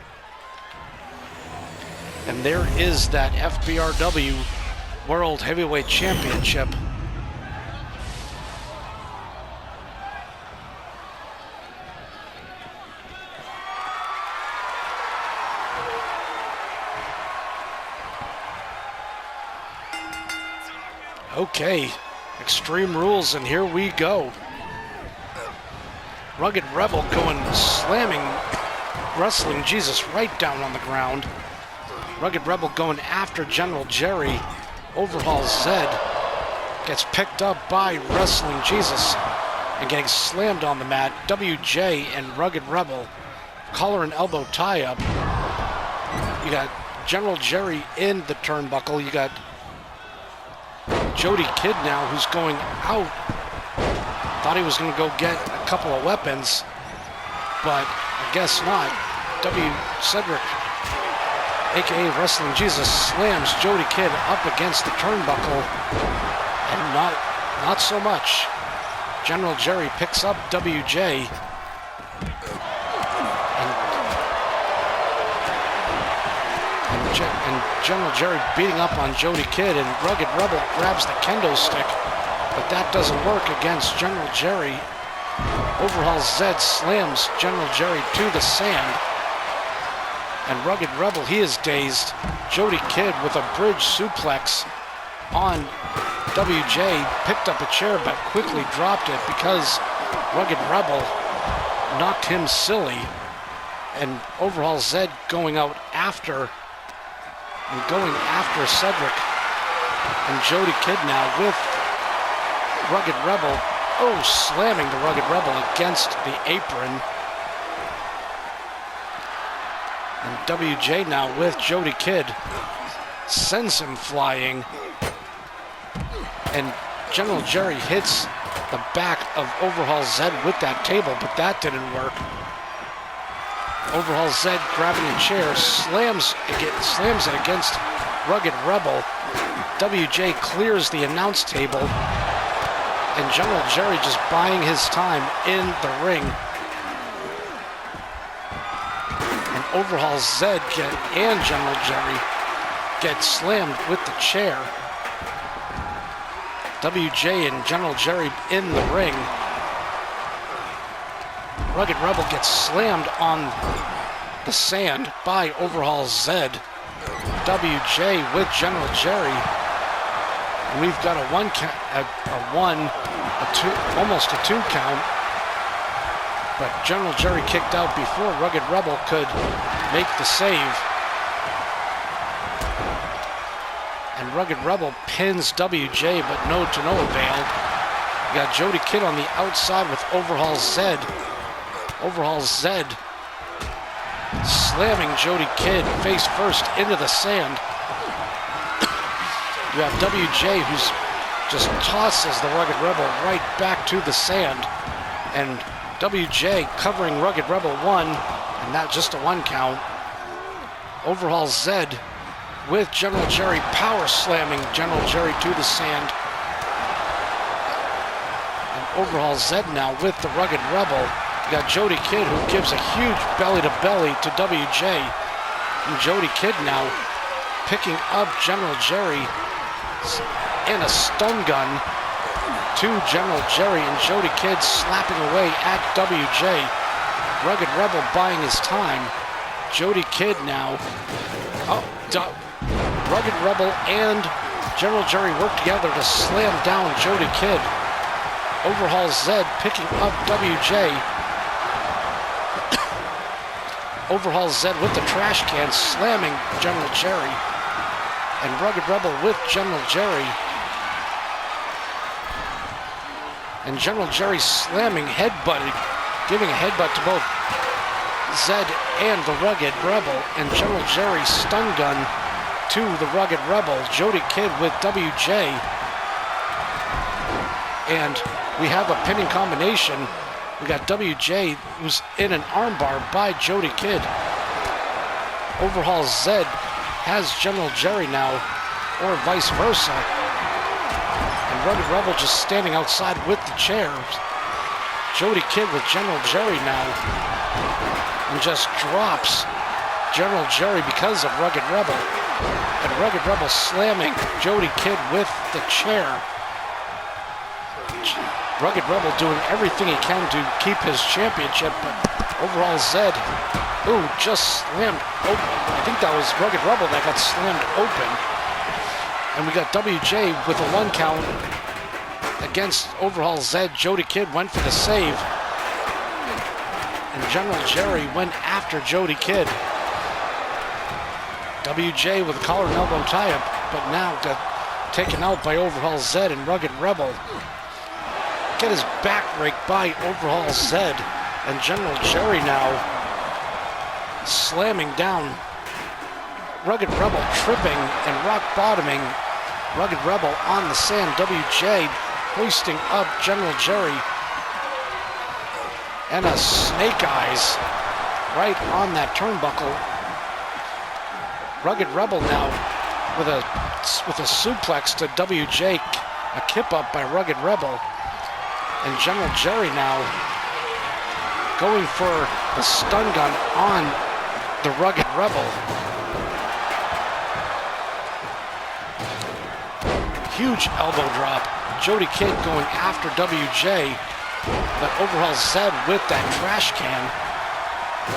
And there is that FBRW World Heavyweight Championship. Okay, Extreme Rules, and here we go. Rugged Rebel going slamming Wrestling Jesus right down on the ground. Rugged Rebel going after General Jerry. Overhaul Zed gets picked up by Wrestling Jesus and getting slammed on the mat. WJ and Rugged Rebel, collar and elbow tie up. You got General Jerry in the turnbuckle. You got Jody Kidd now, who's going out. Thought he was going to go get a couple of weapons, but I guess not. Cedric, aka Wrestling Jesus, slams Jody Kidd up against the turnbuckle, and not so much. General Jerry picks up WJ, and General Jerry beating up on Jody Kidd, and Rugged Rebel grabs the kendo stick, but that doesn't work against General Jerry. Overhaul Zed slams General Jerry to the sand, and Rugged Rebel, he is dazed. Jody Kidd with a bridge suplex on WJ, picked up a chair but quickly dropped it because Rugged Rebel knocked him silly, and Overhaul Zed going out after Cedric, and Jody Kidd now with Rugged Rebel, slamming the Rugged Rebel against the apron. And WJ now with Jody Kidd, sends him flying. And General Jerry hits the back of Overhaul Zed with that table, but that didn't work. Overhaul Zed grabbing a chair, slams it against Rugged Rebel. WJ clears the announce table, and General Jerry just buying his time in the ring. And Overhaul Zed and General Jerry get slammed with the chair. WJ and General Jerry in the ring. Rugged Rebel gets slammed on the sand by Overhaul Zed. WJ with General Jerry. And we've got a one count, almost a two count. But General Jerry kicked out before Rugged Rebel could make the save. And Rugged Rebel pins WJ, but to no avail. We got Jody Kidd on the outside with Overhaul Zed. Overhaul Zed slamming Jody Kidd face first into the sand. You have WJ who's just tosses the Rugged Rebel right back to the sand. And WJ covering Rugged Rebel one, and not just a one count. Overhaul Zed with General Jerry power slamming General Jerry to the sand. And Overhaul Zed now with the Rugged Rebel. You got Jody Kidd who gives a huge belly-to-belly to WJ. And Jody Kidd now picking up General Jerry and a stun gun to General Jerry, and Jody Kidd slapping away at WJ. Rugged Rebel buying his time. Jody Kidd now. Rugged Rebel and General Jerry work together to slam down Jody Kidd. Overhaul Zed picking up WJ. Overhaul Zed with the trash can, slamming General Jerry. And Rugged Rebel with General Jerry. And General Jerry slamming, headbutting, giving a headbutt to both Zed and the Rugged Rebel. And General Jerry stun gun to the Rugged Rebel. Jody Kidd with WJ. And we have a pinning combination. We got WJ who's in an armbar by Jody Kidd. Overhaul Zed has General Jerry now, or vice versa. And Rugged Rebel just standing outside with the chairs. Jody Kidd with General Jerry now. And just drops General Jerry because of Rugged Rebel. And Rugged Rebel slamming Jody Kidd with the chair. Rugged Rebel doing everything he can to keep his championship, but Overhaul Zed, just slammed open. I think that was Rugged Rebel that got slammed open. And we got WJ with a one count against Overhaul Zed. Jody Kidd went for the save. And General Jerry went after Jody Kidd. WJ with a collar and elbow tie-up, but now got taken out by Overhaul Zed, and Rugged Rebel get his back raked by Overhaul Zed. And General Jerry now slamming down Rugged Rebel, tripping and rock bottoming Rugged Rebel on the sand. WJ hoisting up General Jerry, and a snake eyes right on that turnbuckle. Rugged Rebel now with a suplex to WJ, a kip up by Rugged Rebel. And General Jerry now going for the stun gun on the Rugged Rebel. Huge elbow drop. Jody Kidd going after WJ, but Overhaul Zed with that trash can.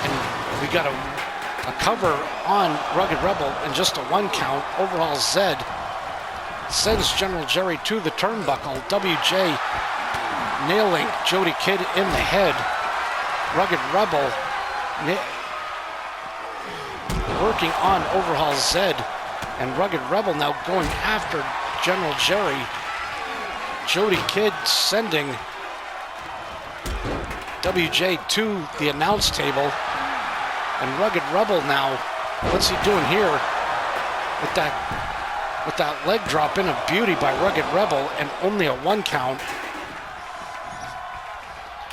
And we got a cover on Rugged Rebel and just a one count. Overhaul Zed sends General Jerry to the turnbuckle. WJ nailing Jody Kidd in the head. Rugged Rebel working on Overhaul Zed, and Rugged Rebel now going after General Jerry. Jody Kidd sending WJ to the announce table, and Rugged Rebel now, what's he doing here with that leg drop in, a beauty by Rugged Rebel, and only a one count.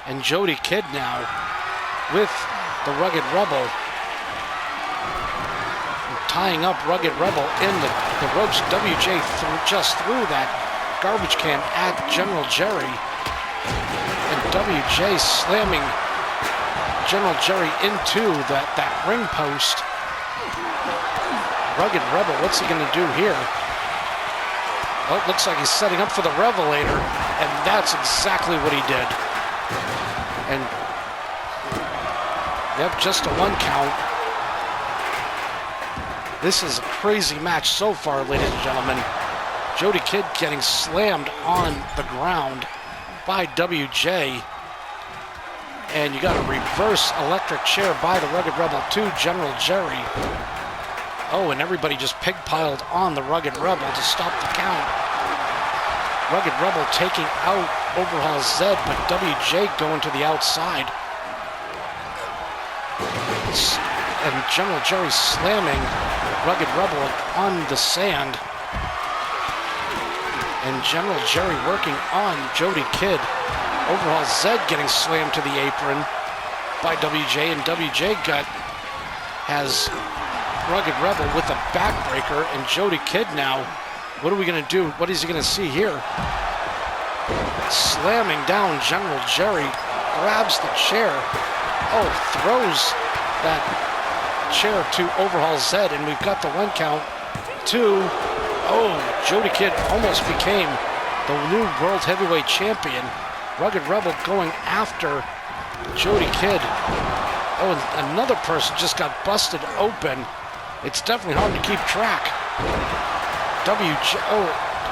And Jody Kidd now with the Rugged Rebel. Tying up Rugged Rebel in the ropes. WJ just threw that garbage can at General Jerry. And WJ slamming General Jerry into that ring post. Rugged Rebel, what's he going to do here? Oh, it looks like he's setting up for the Revelator, and that's exactly what he did. And, yep, just a 1 count. This is a crazy match so far, ladies and gentlemen. Jody Kidd getting slammed on the ground by WJ. And you got a reverse electric chair by the Rugged Rebel to General Jerry. Oh, and everybody just pig-piled on the Rugged Rebel to stop the count. Rugged Rebel taking out Overhaul Zed, but WJ going to the outside. And General Jerry slamming Rugged Rebel on the sand. And General Jerry working on Jody Kidd. Overhaul Zed getting slammed to the apron by WJ, and WJ has Rugged Rebel with a backbreaker, and Jody Kidd now, what are we going to do? What is he going to see here? Slamming down General Jerry, grabs the chair, throws that chair to Overhaul Zed, and we've got the 1 count to, Jody Kidd almost became the new World Heavyweight Champion. Rugged Rebel going after Jody Kidd. Oh, and another person just got busted open. It's definitely hard to keep track.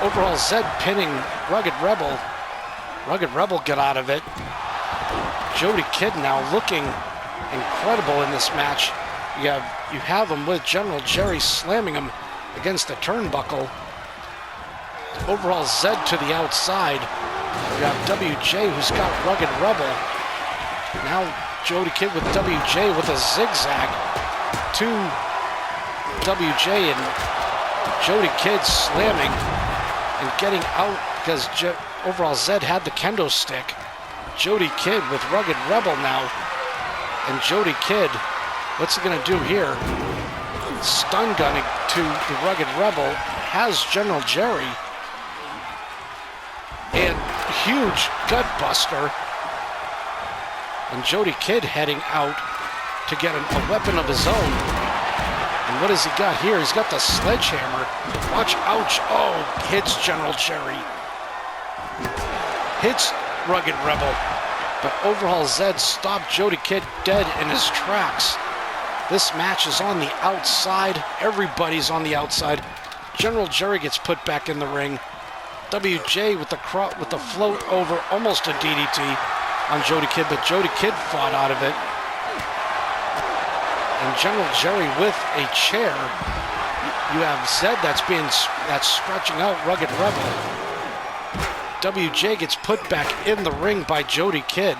Overhaul Zed pinning Rugged Rebel. Rugged Rebel get out of it. Jody Kidd now looking incredible in this match. You have him with General Jerry slamming him against the turnbuckle. Overhaul Zed to the outside. You have WJ who's got Rugged Rebel. Now Jody Kidd with WJ with a zigzag to WJ, and Jody Kidd slamming and getting out because Overhaul Zed had the kendo stick. Jody Kidd with Rugged Rebel now. And Jody Kidd, what's he going to do here? Stun gunning to the Rugged Rebel. Has General Jerry. And huge gut buster. And Jody Kidd heading out to get a weapon of his own. And what has he got here? He's got the sledgehammer. Watch, ouch. Oh, hits General Jerry. Hits Rugged Rebel. But Overhaul Zed stopped Jody Kidd dead in his tracks. This match is on the outside. Everybody's on the outside. General Jerry gets put back in the ring. WJ with the float over, almost a DDT on Jody Kidd, but Jody Kidd fought out of it. And General Jerry with a chair. You have Zed that's stretching out Rugged Rebel. WJ gets put back in the ring by Jody Kidd.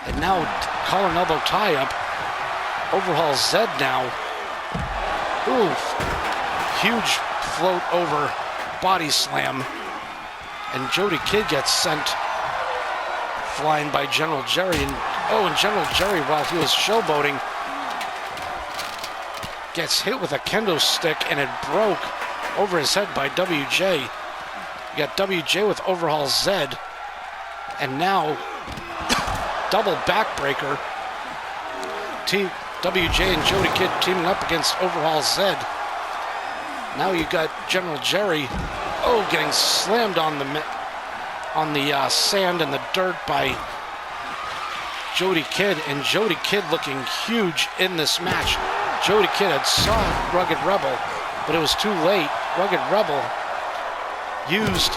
And now collar and elbow tie up. Overhaul Zed now. Oof. Huge float over body slam. And Jody Kidd gets sent flying by General Jerry. And General Jerry, while he was showboating, gets hit with a kendo stick, and it broke over his head by WJ. You got WJ with Overhaul Zed. And now, double backbreaker. WJ and Jody Kidd teaming up against Overhaul Zed. Now you got General Jerry, getting slammed on the sand and the dirt by Jody Kidd, and Jody Kidd looking huge in this match. Jody Kidd had saw Rugged Rebel, but it was too late. Rugged Rebel used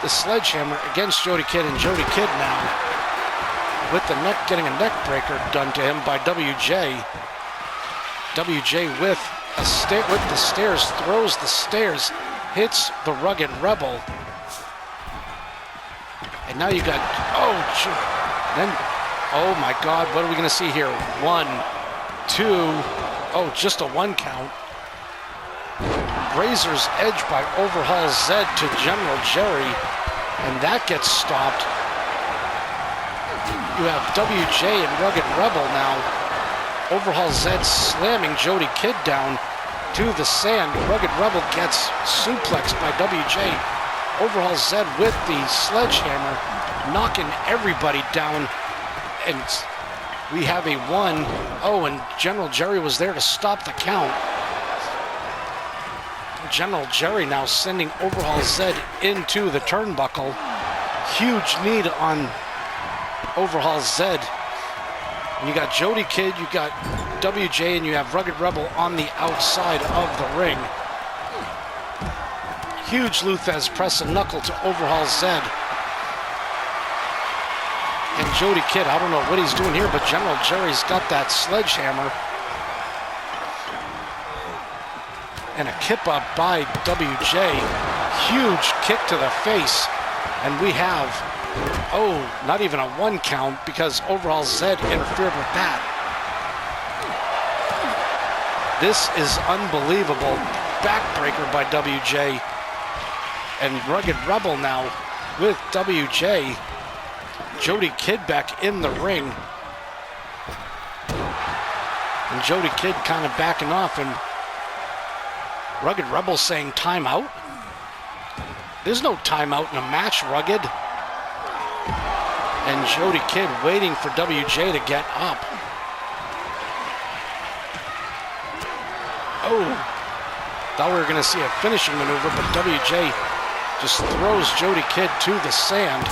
the sledgehammer against Jody Kidd, and Jody Kidd now with getting a neck breaker done to him by WJ. WJ with the stairs, throws the stairs, hits the Rugged Rebel. And now you got, oh my God, what are we going to see here? 1, 2, just a 1 count. Razor's Edge by Overhaul Zed to General Jerry, and that gets stopped. You have WJ and Rugged Rebel now. Overhaul Zed slamming Jody Kidd down to the sand. Rugged Rebel gets suplexed by WJ. Overhaul Zed with the sledgehammer, knocking everybody down. And we have a 1-0, and General Jerry was there to stop the count. General Jerry now sending Overhaul Zed into the turnbuckle. Huge need on Overhaul Zed. And you got Jody Kidd, you got WJ, and you have Rugged Rebel on the outside of the ring. Huge Luthez press and knuckle to Overhaul Zed. And Jody Kidd, I don't know what he's doing here, but General Jerry's got that sledgehammer. And a kip up by WJ. Huge kick to the face. And we have, not even a 1 count because Overhaul Zed interfered with that. This is unbelievable. Backbreaker by WJ. And Rugged Rebel now with WJ. Jody Kidd back in the ring. And Jody Kidd kind of backing off, and Rugged Rebel saying timeout. There's no timeout in a match, Rugged. And Jody Kidd waiting for WJ to get up. Thought we were going to see a finishing maneuver, but WJ just throws Jody Kidd to the sand.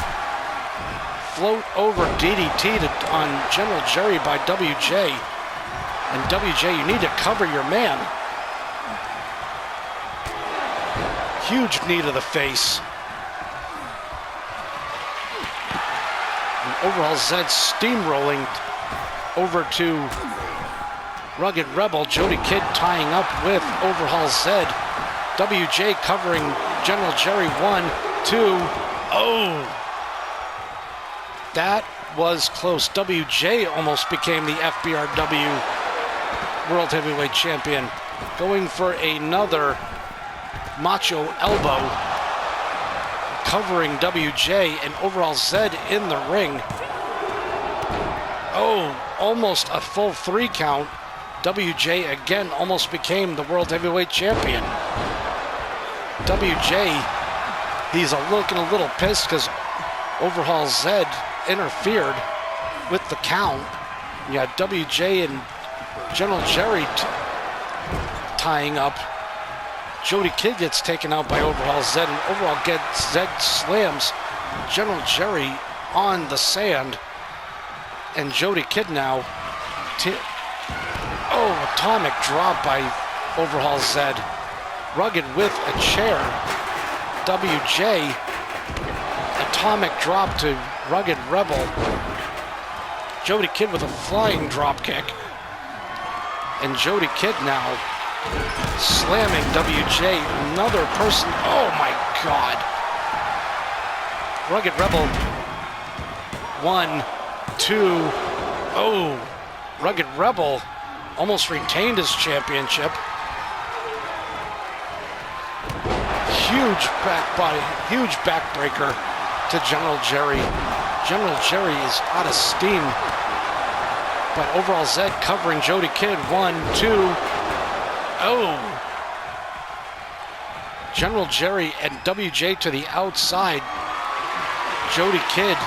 Float over DDT on General Jerry by WJ. And WJ, you need to cover your man. Huge knee to the face. And Overhaul Zed steamrolling over to Rugged Rebel. Jody Kidd tying up with Overhaul Zed. WJ covering General Jerry. 1, 2, that was close. WJ almost became the FBRW World Heavyweight Champion. Going for another Macho Elbow. Covering WJ and Overhaul Zed in the ring. Almost a full 3 count. WJ again almost became the World Heavyweight Champion. WJ, he's looking a little pissed because Overhaul Zed interfered with the count. You had WJ and General Jerry tying up. Jody Kidd gets taken out by Overhaul Zed, and Overhaul Zed slams General Jerry on the sand. And Jody Kidd now, atomic drop by Overhaul Zed. Rugged with a chair. WJ, atomic drop to Rugged Rebel. Jody Kidd with a flying drop kick. And Jody Kidd now slamming WJ, another person. Oh my God. Rugged Rebel. 1, 2, Rugged Rebel almost retained his championship. Huge huge backbreaker to General Jerry. General Jerry is out of steam. But Overhaul Zed covering Jody Kidd. 1, 2, General Jerry and WJ to the outside. Jody Kidd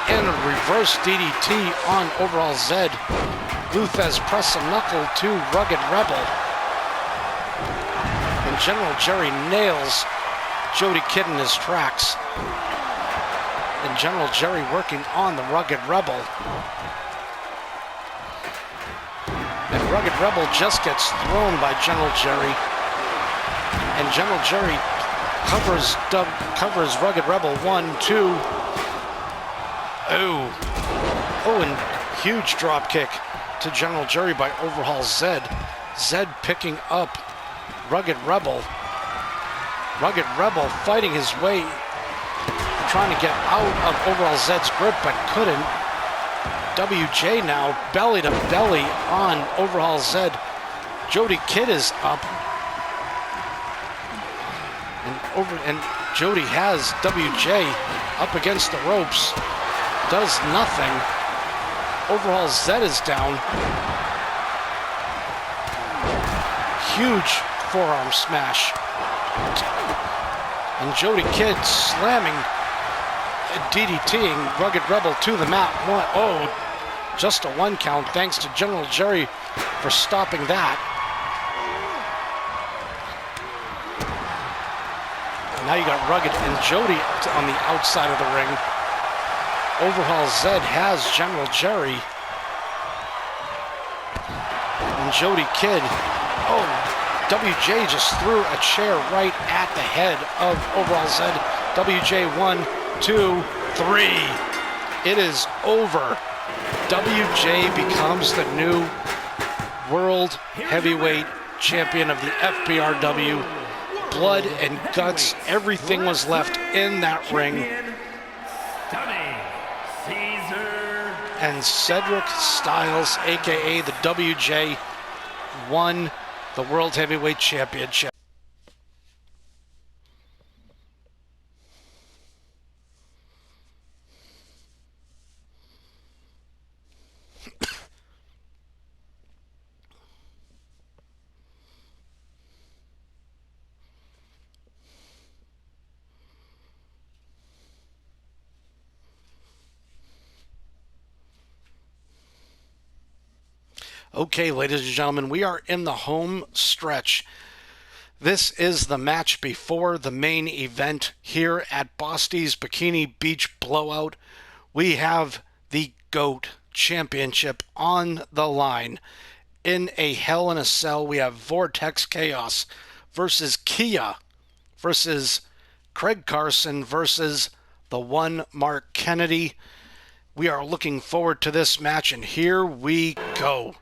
and a reverse DDT on Overhaul Zed. Luthez press and knuckle to Rugged Rebel. And General Jerry nails Jody Kidd in his tracks. And General Jerry working on the Rugged Rebel. And Rugged Rebel just gets thrown by General Jerry. And General Jerry covers Rugged Rebel. 1, 2. And huge drop kick to General Jerry by Overhaul Zed. Zed picking up Rugged Rebel. Rugged Rebel fighting his way, trying to get out of Overhaul Zed's grip, but couldn't. WJ now belly to belly on Overhaul Zed. Jody Kidd is up. And Jody has WJ up against the ropes. does nothing. Overall, Zed is down. Huge forearm smash. And Jody Kidd slamming, DDTing Rugged Rebel to the mat. Just a 1 count, thanks to General Jerry for stopping that. And now you got Rugged and Jody on the outside of the ring. Overhaul Zed has General Jerry. And Jody Kidd, WJ just threw a chair right at the head of Overhaul Zed. WJ 1, 2, 3. It is over. WJ becomes the new World Heavyweight Champion of the FBRW. Blood and guts, everything was left in that ring. And Cedric Styles, aka the WJ, won the World Heavyweight Championship. Okay, ladies and gentlemen, we are in the home stretch. This is the match before the main event here at BOSTY's Bikini Beach Blowout. We have the GOAT Championship on the line. In a Hell in a Cell, we have Vortex Chaos versus Kia versus Craig Carson versus the one Mark Kennedy. We are looking forward to this match, and here we go.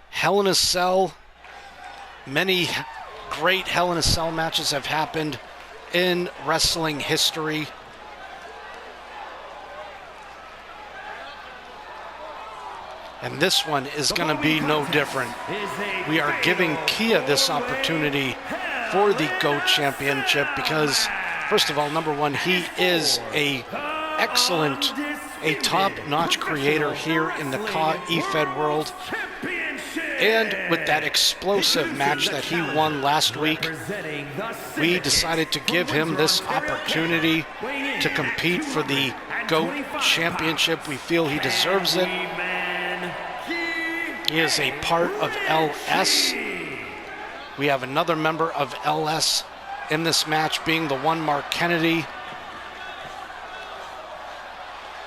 Hell in a Cell. Many great Hell in a Cell matches have happened in wrestling history. And this one is going to be no different. We are giving Kia this opportunity for the GOAT Championship because, first of all, number one, he is a top-notch creator here in the EFED world. And with that explosive match that he won last week, we decided to give him this opportunity to compete for the GOAT Championship. We feel he deserves it. He is a part of LS. We have another member of LS in this match, being the one Mark Kennedy.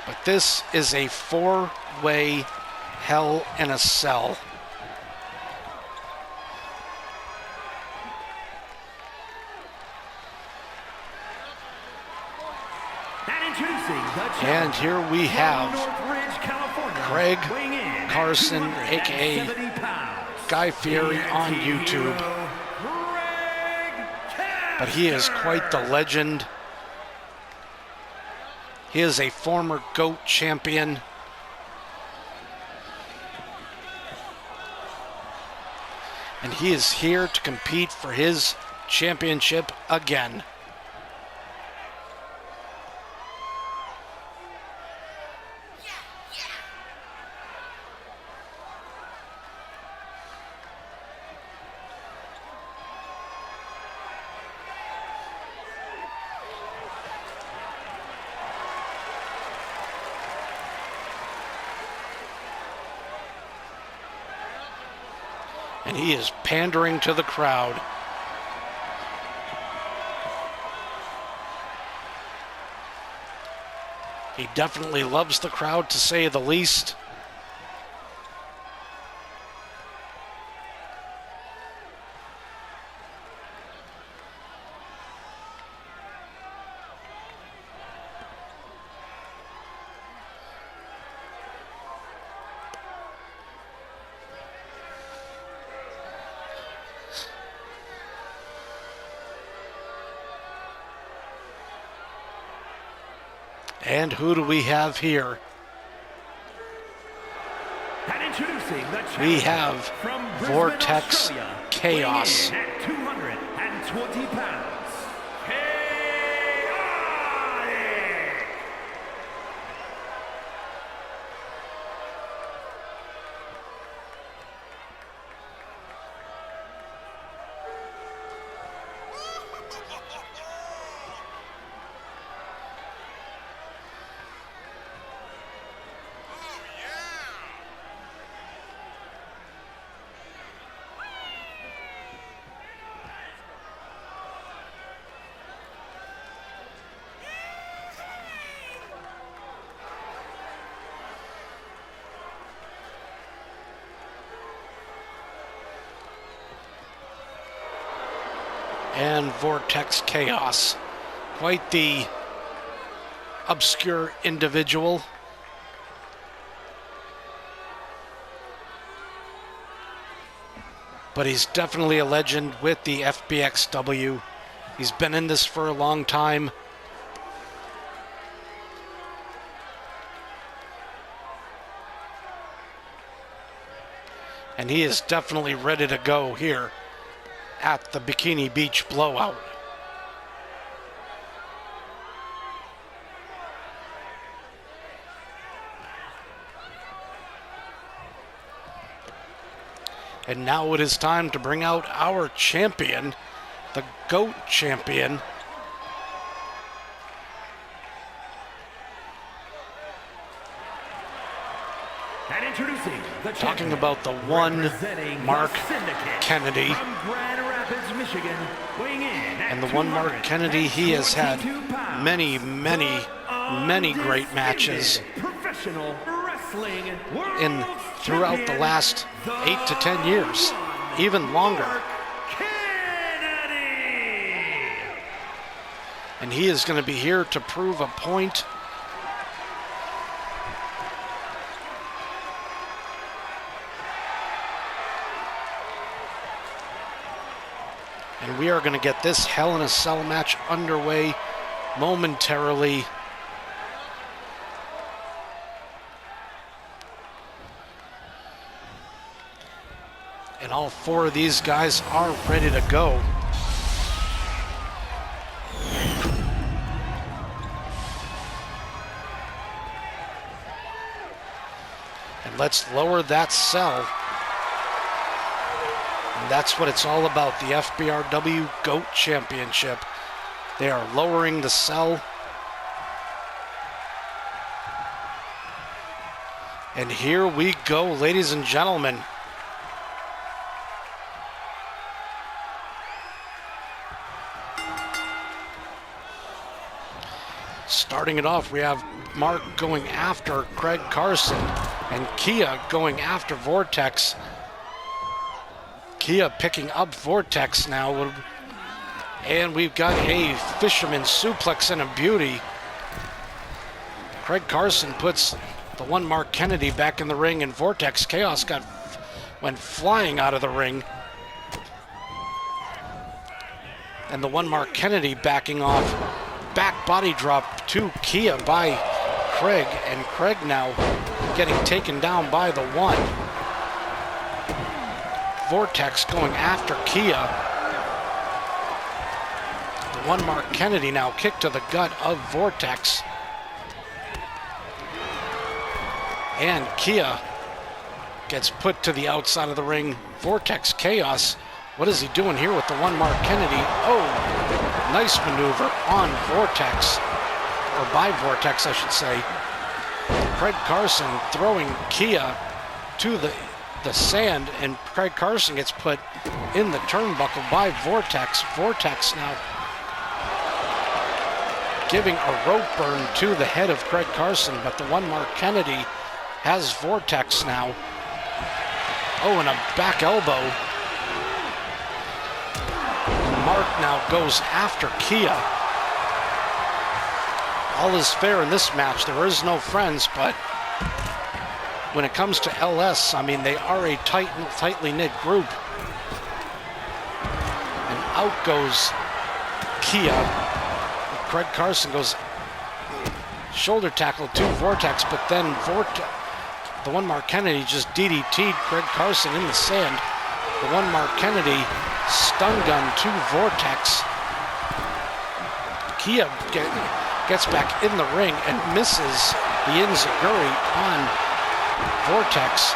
But this is a four-way Hell in a Cell. And here we have Craig Carson, aka Guy Fieri on YouTube. But he is quite the legend. He is a former GOAT champion. And he is here to compete for his championship again. And he is pandering to the crowd. He definitely loves the crowd, to say the least. And who do we have here? We have Vortex Chaos. At 220 pounds, and Vortex Chaos. Quite the obscure individual. But he's definitely a legend with the FBXW. He's been in this for a long time. And he is definitely ready to go here at the Bikini Beach Blowout. And now it is time to bring out our champion, the GOAT champion. And introducing the Talking about the one Mark Kennedy. From Grand Rapids, Michigan, weighing in at And the one Mark Kennedy, he has had 242 pounds, many, many, many great matches professional wrestling in throughout the last 8 to 10 years, even longer. Kennedy. And he is going to be here to prove a point. And we are going to get this Hell in a Cell match underway momentarily. And all four of these guys are ready to go. And let's lower that cell. And that's what it's all about, the FBRW GOAT Championship. They are lowering the cell. And here we go, ladies and gentlemen. Starting it off, we have Mark going after Craig Carson and Kia going after Vortex. Kia picking up Vortex now. And we've got a fisherman suplex and a beauty. Craig Carson puts the one Mark Kennedy back in the ring, and Vortex Chaos went flying out of the ring. And the one Mark Kennedy backing off. Back body drop to Kia by Craig, and Craig now getting taken down by the one. Vortex going after Kia. The one Mark Kennedy now kicked to the gut of Vortex. And Kia gets put to the outside of the ring. Vortex Chaos, what is he doing here with the one Mark Kennedy? Oh, nice maneuver on Vortex, or by Vortex, I should say. Craig Carson throwing Kia to the sand, and Craig Carson gets put in the turnbuckle by Vortex. Vortex now giving a rope burn to the head of Craig Carson, but the one Mark Kennedy has Vortex now. Oh, and a back elbow. Mark now goes after Kia. All is fair in this match. There is no friends, but when it comes to LS, I mean, they are a tightly knit group. And out goes Kia. Craig Carson goes shoulder tackle to Vortex, but then the one Mark Kennedy just DDT'd Craig Carson in the sand. The one Mark Kennedy stun gun to Vortex. Kia gets back in the ring and misses the enziguri on Vortex.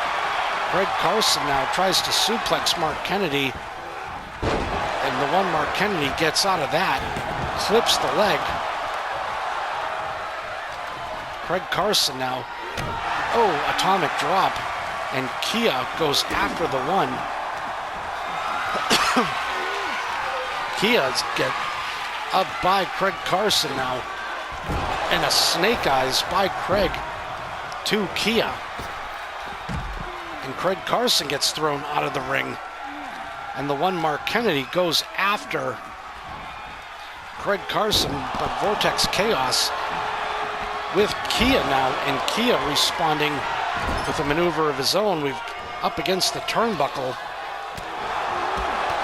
Craig Carson now tries to suplex Mark Kennedy, and the one Mark Kennedy gets out of that, clips the leg. Craig Carson now, oh, atomic drop, and Kia goes after the one. Kia's get up by Craig Carson now, and a snake eyes by Craig to Kia. And Craig Carson gets thrown out of the ring, and the one Mark Kennedy goes after Craig Carson, but Vortex Chaos with Kia now, and Kia responding with a maneuver of his own. We've up against the turnbuckle,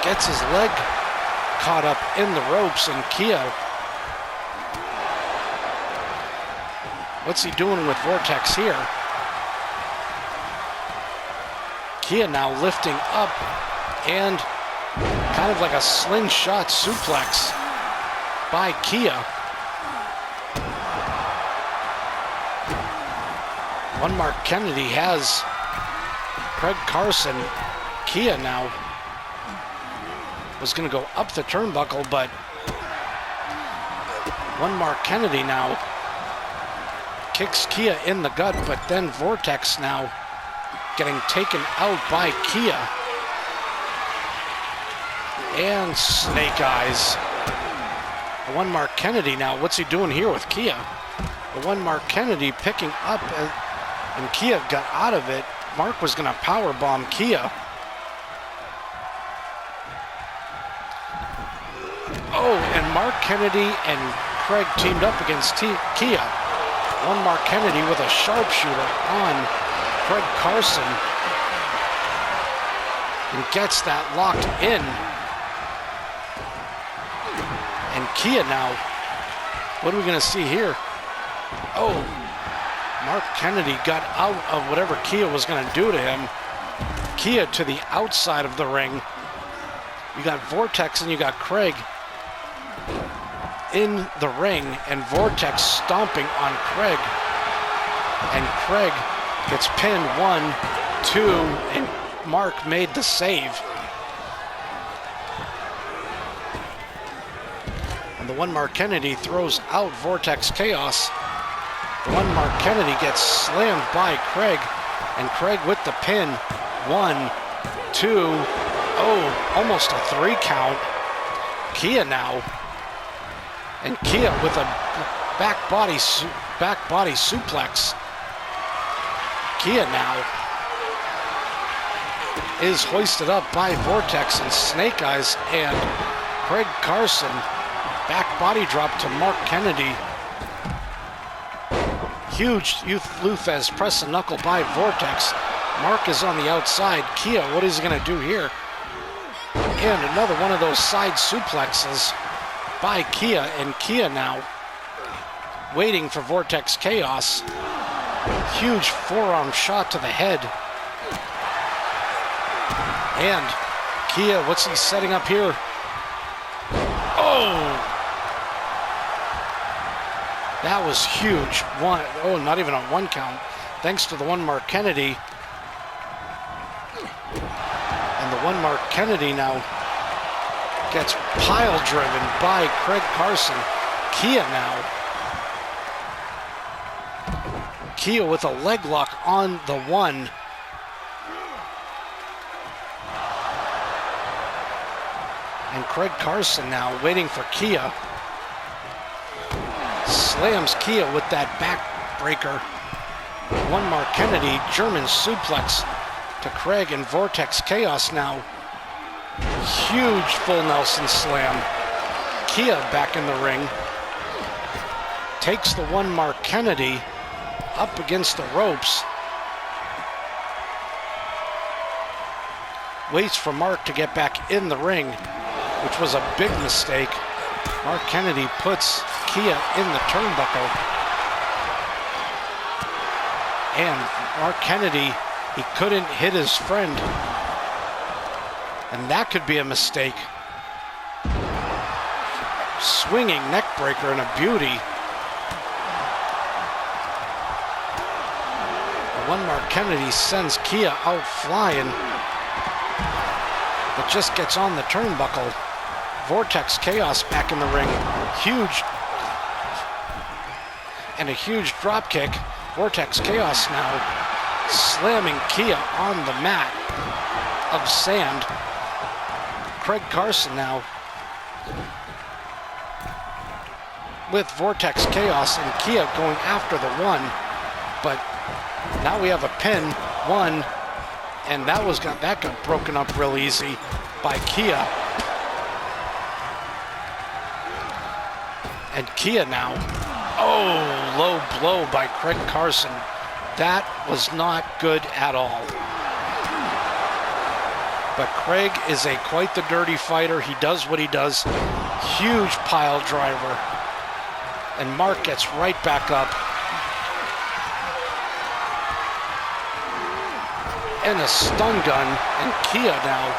gets his leg caught up in the ropes, and Kia, what's he doing with Vortex here? Kia now lifting up and kind of like a slingshot suplex by Kia. One Mark Kennedy has Craig Carson. Kia now was going to go up the turnbuckle, but One Mark Kennedy now kicks Kia in the gut, but then Vortex now getting taken out by Kia. And Snake Eyes. The One Mark Kennedy now, what's he doing here with Kia? The One Mark Kennedy picking up, and Kia got out of it. Mark was going to powerbomb Kia. Oh, and Mark Kennedy and Craig teamed up against Kia. One Mark Kennedy with a sharpshooter on Craig Carson and gets that locked in. And Kia now, what are we going to see here? Oh, Mark Kennedy got out of whatever Kia was going to do to him. Kia to the outside of the ring. You got Vortex and you got Craig in the ring, and Vortex stomping on Craig. And Craig gets pinned 1, 2, and Mark made the save. And the One Mark Kennedy throws out Vortex Chaos. The One Mark Kennedy gets slammed by Craig, and Craig with the pin. 1, 2, oh, almost a 3 count. Kia now, and Kia with a back body suplex. Kia now is hoisted up by Vortex and Snake Eyes, and Craig Carson back body drop to Mark Kennedy. Huge Luthez press and knuckle by Vortex. Mark is on the outside. Kia, what is he going to do here? And another one of those side suplexes by Kia, and Kia now waiting for Vortex Chaos. Huge forearm shot to the head. And Kia, what's he setting up here? Oh! That was huge. Not even a 1 count. Thanks to the One Mark Kennedy. And the One Mark Kennedy now gets pile driven by Craig Carson. Kia now. Kia with a leg lock on the 1. And Craig Carson now waiting for Kia. Slams Kia with that backbreaker. One Mark Kennedy, German suplex to Craig, and Vortex Chaos now. Huge full Nelson slam. Kia back in the ring. Takes the One Mark Kennedy up against the ropes. Waits for Mark to get back in the ring, which was a big mistake. Mark Kennedy puts Kia in the turnbuckle. And Mark Kennedy, he couldn't hit his friend. And that could be a mistake. Swinging neck breaker and a beauty. The One Mark Kennedy sends Kia out flying, but just gets on the turnbuckle. Vortex Chaos back in the ring. Huge. And a huge drop kick. Vortex Chaos now slamming Kia on the mat of sand. Craig Carson now with Vortex Chaos, and Kia going after the 1. But now we have a pin. 1. And that got broken up real easy by Kia. And Kia now. Oh, low blow by Craig Carson. That was not good at all. But Craig is quite the dirty fighter. He does what he does. Huge pile driver. And Mark gets right back up. And a stun gun. And Kia now,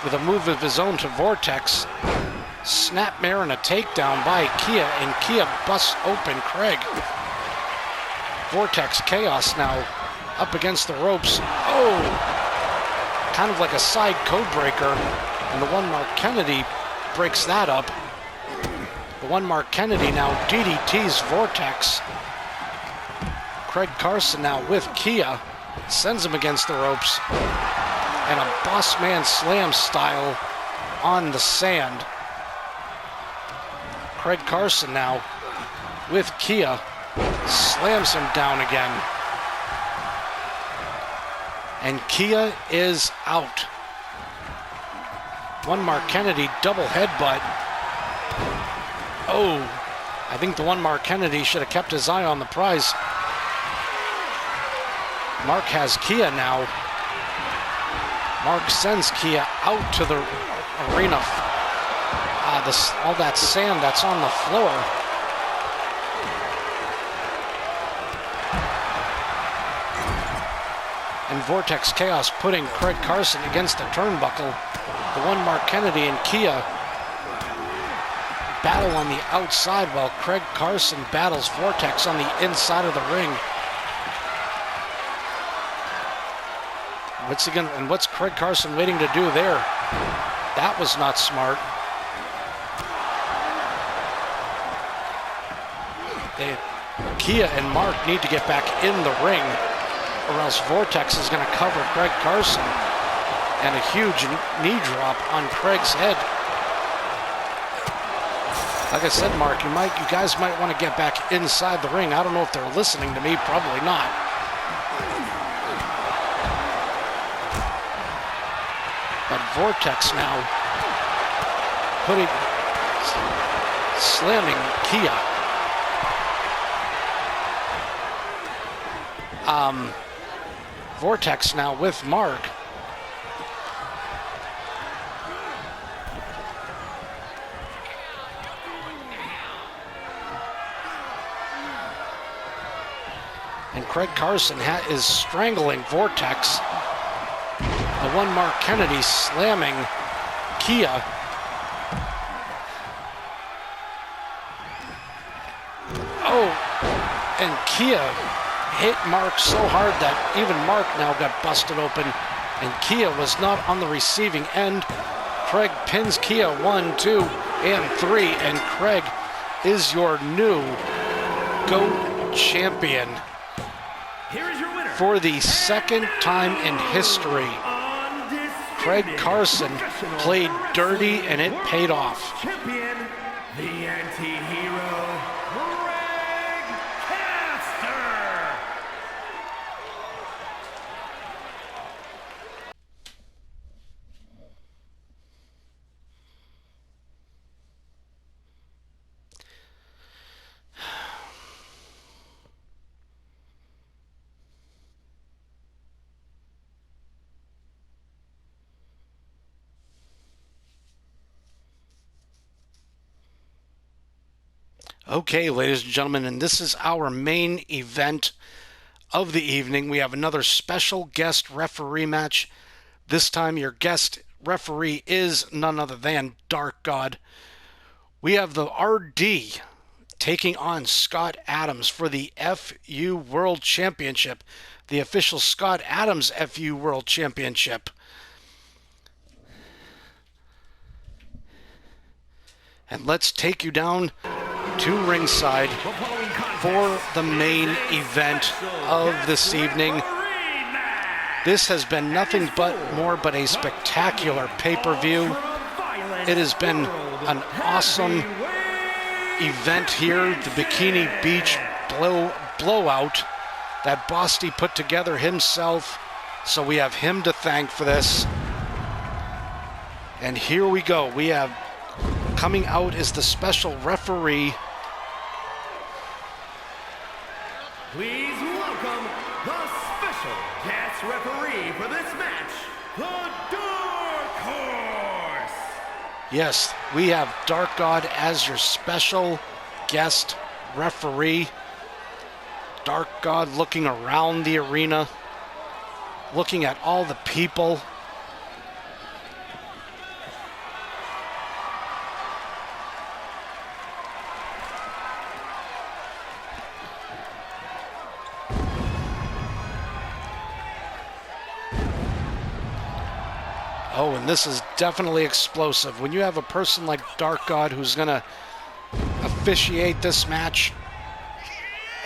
with a move of his own to Vortex. Snapmare and a takedown by Kia. And Kia busts open Craig. Vortex Chaos now up against the ropes. Oh! Kind of like a side code breaker, and the one Mark Kennedy breaks that up. The one Mark Kennedy now DDTs Vortex. Craig Carson now with Kia, sends him against the ropes, and a boss man slam style on the sand. Craig Carson now with Kia, slams him down again. And Kia is out. One Mark Kennedy double headbutt. Oh, I think the one Mark Kennedy should have kept his eye on the prize. Mark has Kia now. Mark sends Kia out to the arena. All that sand that's on the floor. And Vortex Chaos putting Craig Carson against the turnbuckle. The one Mark Kennedy and Kia battle on the outside while Craig Carson battles Vortex on the inside of the ring. What's Craig Carson waiting to do there? That was not smart. Kia and Mark need to get back in the ring, or else Vortex is going to cover Craig Carson. And a huge knee drop on Craig's head. Like I said, Mark, you guys might want to get back inside the ring. I don't know if they're listening to me, probably not. But Vortex now slamming Kia. Vortex now with Mark. And Craig Carson is strangling Vortex. The one Mark Kennedy slamming Kia. Oh, and Kia hit Mark so hard that even Mark now got busted open, and Kia was not on the receiving end. Craig pins Kia 1, 2, and 3, and Craig is your new GOAT champion. Here is your winner. For the second time in history, Craig Carson played dirty and it paid off. Champion, the anti-hero, Craig Caster. Okay, ladies and gentlemen, and this is our main event of the evening. We have another special guest referee match. This time your guest referee is none other than Dark God. We have the RD taking on Scott Adams for the FU World Championship, the official Scott Adams FU World Championship. And let's take you down to ringside for the main event of this evening. This has been nothing but a spectacular pay-per-view. It has been an awesome event here, the Bikini Beach blowout that Bosty put together himself. So we have him to thank for this. And here we go. We have Coming out is the special referee. Please welcome the special guest referee for this match, the Dark Horse. Yes, we have Dark God as your special guest referee. Dark God looking around the arena, looking at all the people. Oh, and this is definitely explosive. When you have a person like Dark God who's going to officiate this match,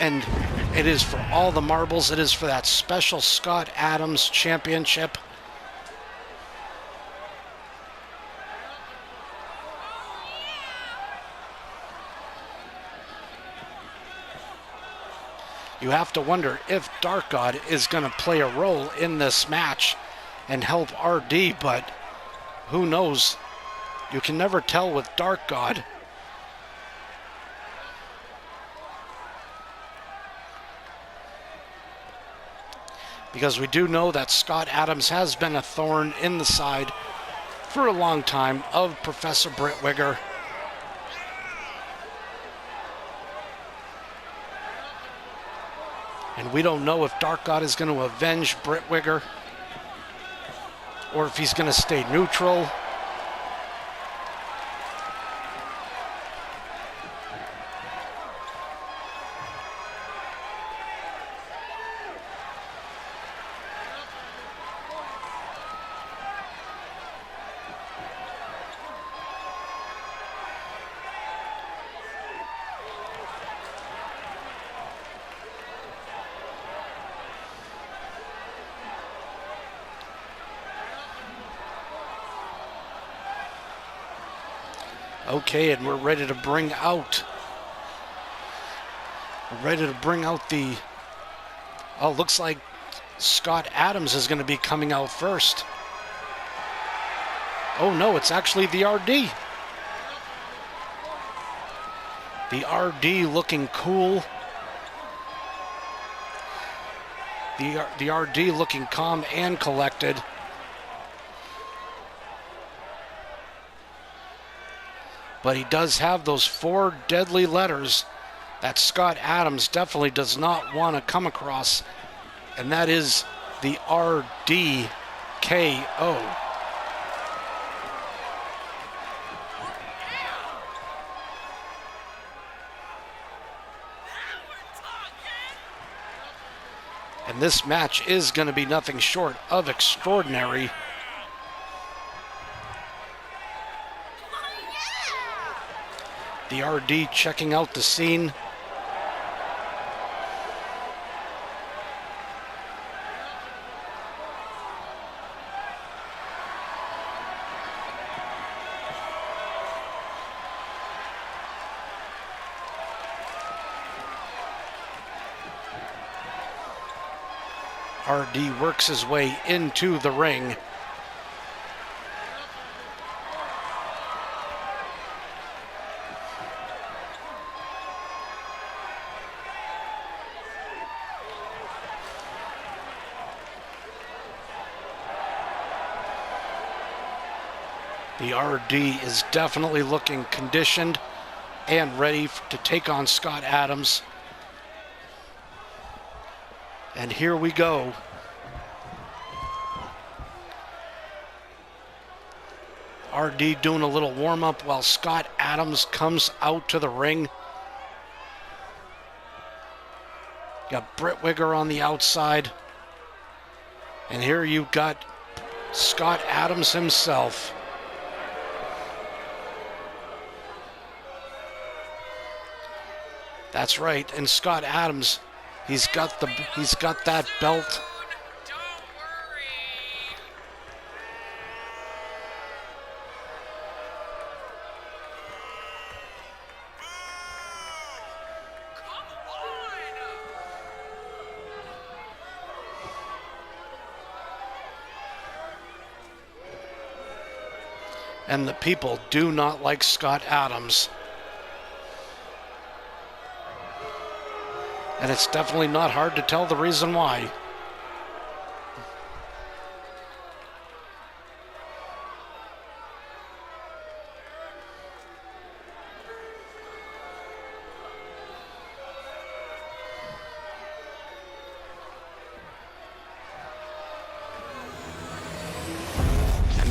and it is for all the marbles, it is for that special Scott Adams championship. You have to wonder if Dark God is going to play a role in this match and help RD, but who knows? You can never tell with Dark God. Because we do know that Scott Adams has been a thorn in the side for a long time of Professor Britt Wigger. And we don't know if Dark God is going to avenge Britt Wigger or if he's going to stay neutral. Okay, and we're ready to bring out. The. Oh, looks like Scott Adams is going to be coming out first. Oh no, it's actually the RD. The RD looking cool. The RD looking calm and collected. But he does have those 4 deadly letters that Scott Adams definitely does not want to come across. And that is the RDKO. And this match is going to be nothing short of extraordinary. The RD checking out the scene. RD works his way into the ring. The RD is definitely looking conditioned and ready to take on Scott Adams. And here we go. RD doing a little warm-up while Scott Adams comes out to the ring. Got Britt Wigger on the outside. And here you've got Scott Adams himself. That's right, and Scott Adams, he's got that belt. And the people do not like Scott Adams. And it's definitely not hard to tell the reason why.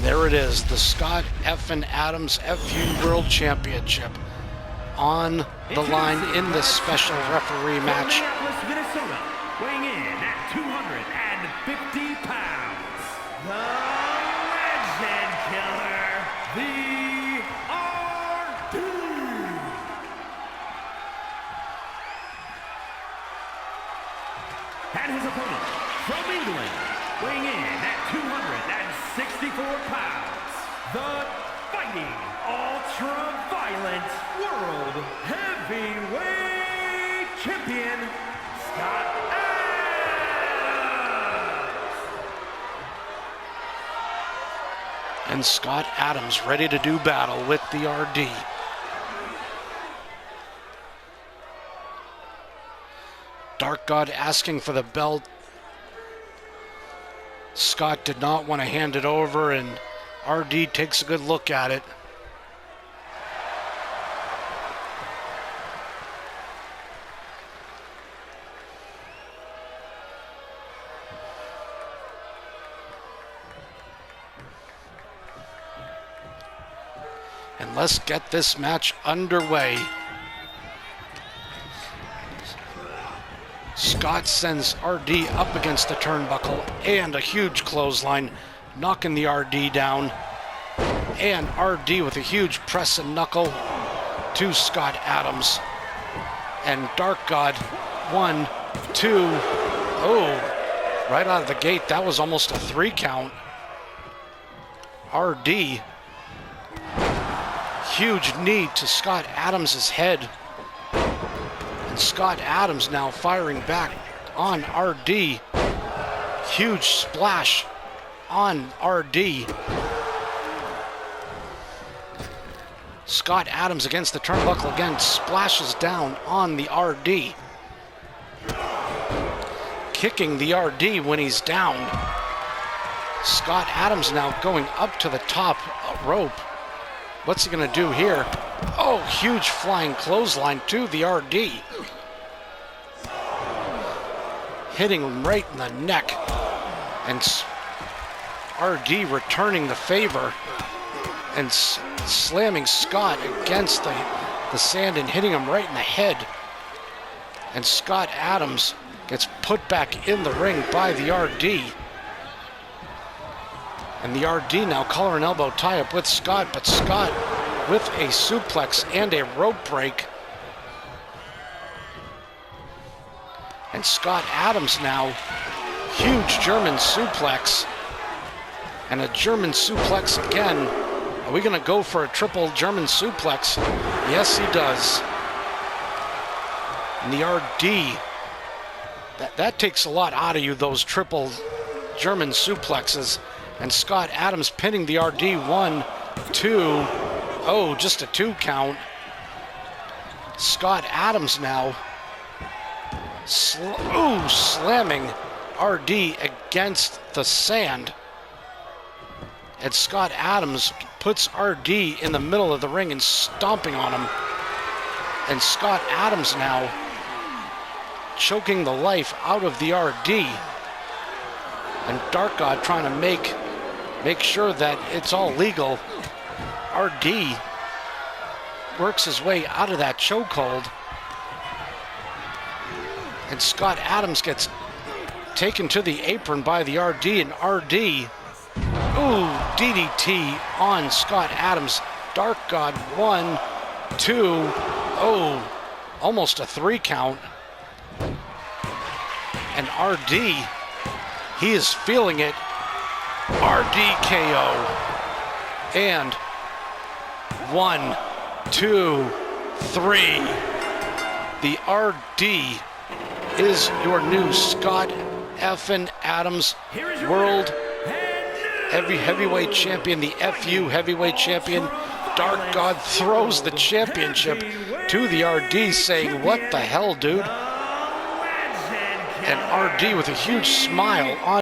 There it is, the Scott F. Adams FU World Championship on the line in this special referee match. Minneapolis, Minnesota, weighing in at 250 pounds, the Legend Killer, the RD. And his opponent, from England, weighing in at 264 pounds, the Fighting Ultra-Violent World Heavyweight Champion, Scott Adams. And Scott Adams ready to do battle with the RD. Dark God asking for the belt. Scott did not want to hand it over, and RD takes a good look at it. And let's get this match underway. Scott sends RD up against the turnbuckle and a huge clothesline, knocking the RD down. And RD with a huge press and knuckle to Scott Adams. And Dark God, 1, 2, oh, right out of the gate, that was almost a 3 count. RD, huge knee to Scott Adams' head. And Scott Adams now firing back on RD. Huge splash on RD. Scott Adams against the turnbuckle again, splashes down on the RD. Kicking the RD when he's down. Scott Adams now going up to the top rope. What's he gonna do here? Oh, huge flying clothesline to the RD. Hitting him right in the neck. And RD returning the favor and slamming Scott against the sand and hitting him right in the head. And Scott Adams gets put back in the ring by the RD. And the RD now collar and elbow tie up with Scott, but Scott with a suplex and a rope break. And Scott Adams now, huge German suplex. And a German suplex again. Are we gonna go for a triple German suplex? Yes, he does. And the RD, that takes a lot out of you, those triple German suplexes. And Scott Adams pinning the RD, 1, 2, oh, just a 2 count. Scott Adams now, slamming RD against the sand. And Scott Adams puts RD in the middle of the ring and stomping on him. And Scott Adams now choking the life out of the RD. And Dark God trying to make sure that it's all legal. RD works his way out of that chokehold. And Scott Adams gets taken to the apron by the RD, and RD, ooh, DDT on Scott Adams. Dark God, 1, 2, oh, almost a 3 count. And RD, he is feeling it. RDKO. And 1, 2, 3. The RD is your new Scott F. Adams World heavyweight champion, the FU heavyweight champion. Dark God throws the championship to the RD, saying, "What the hell, dude?" And RD with a huge smile on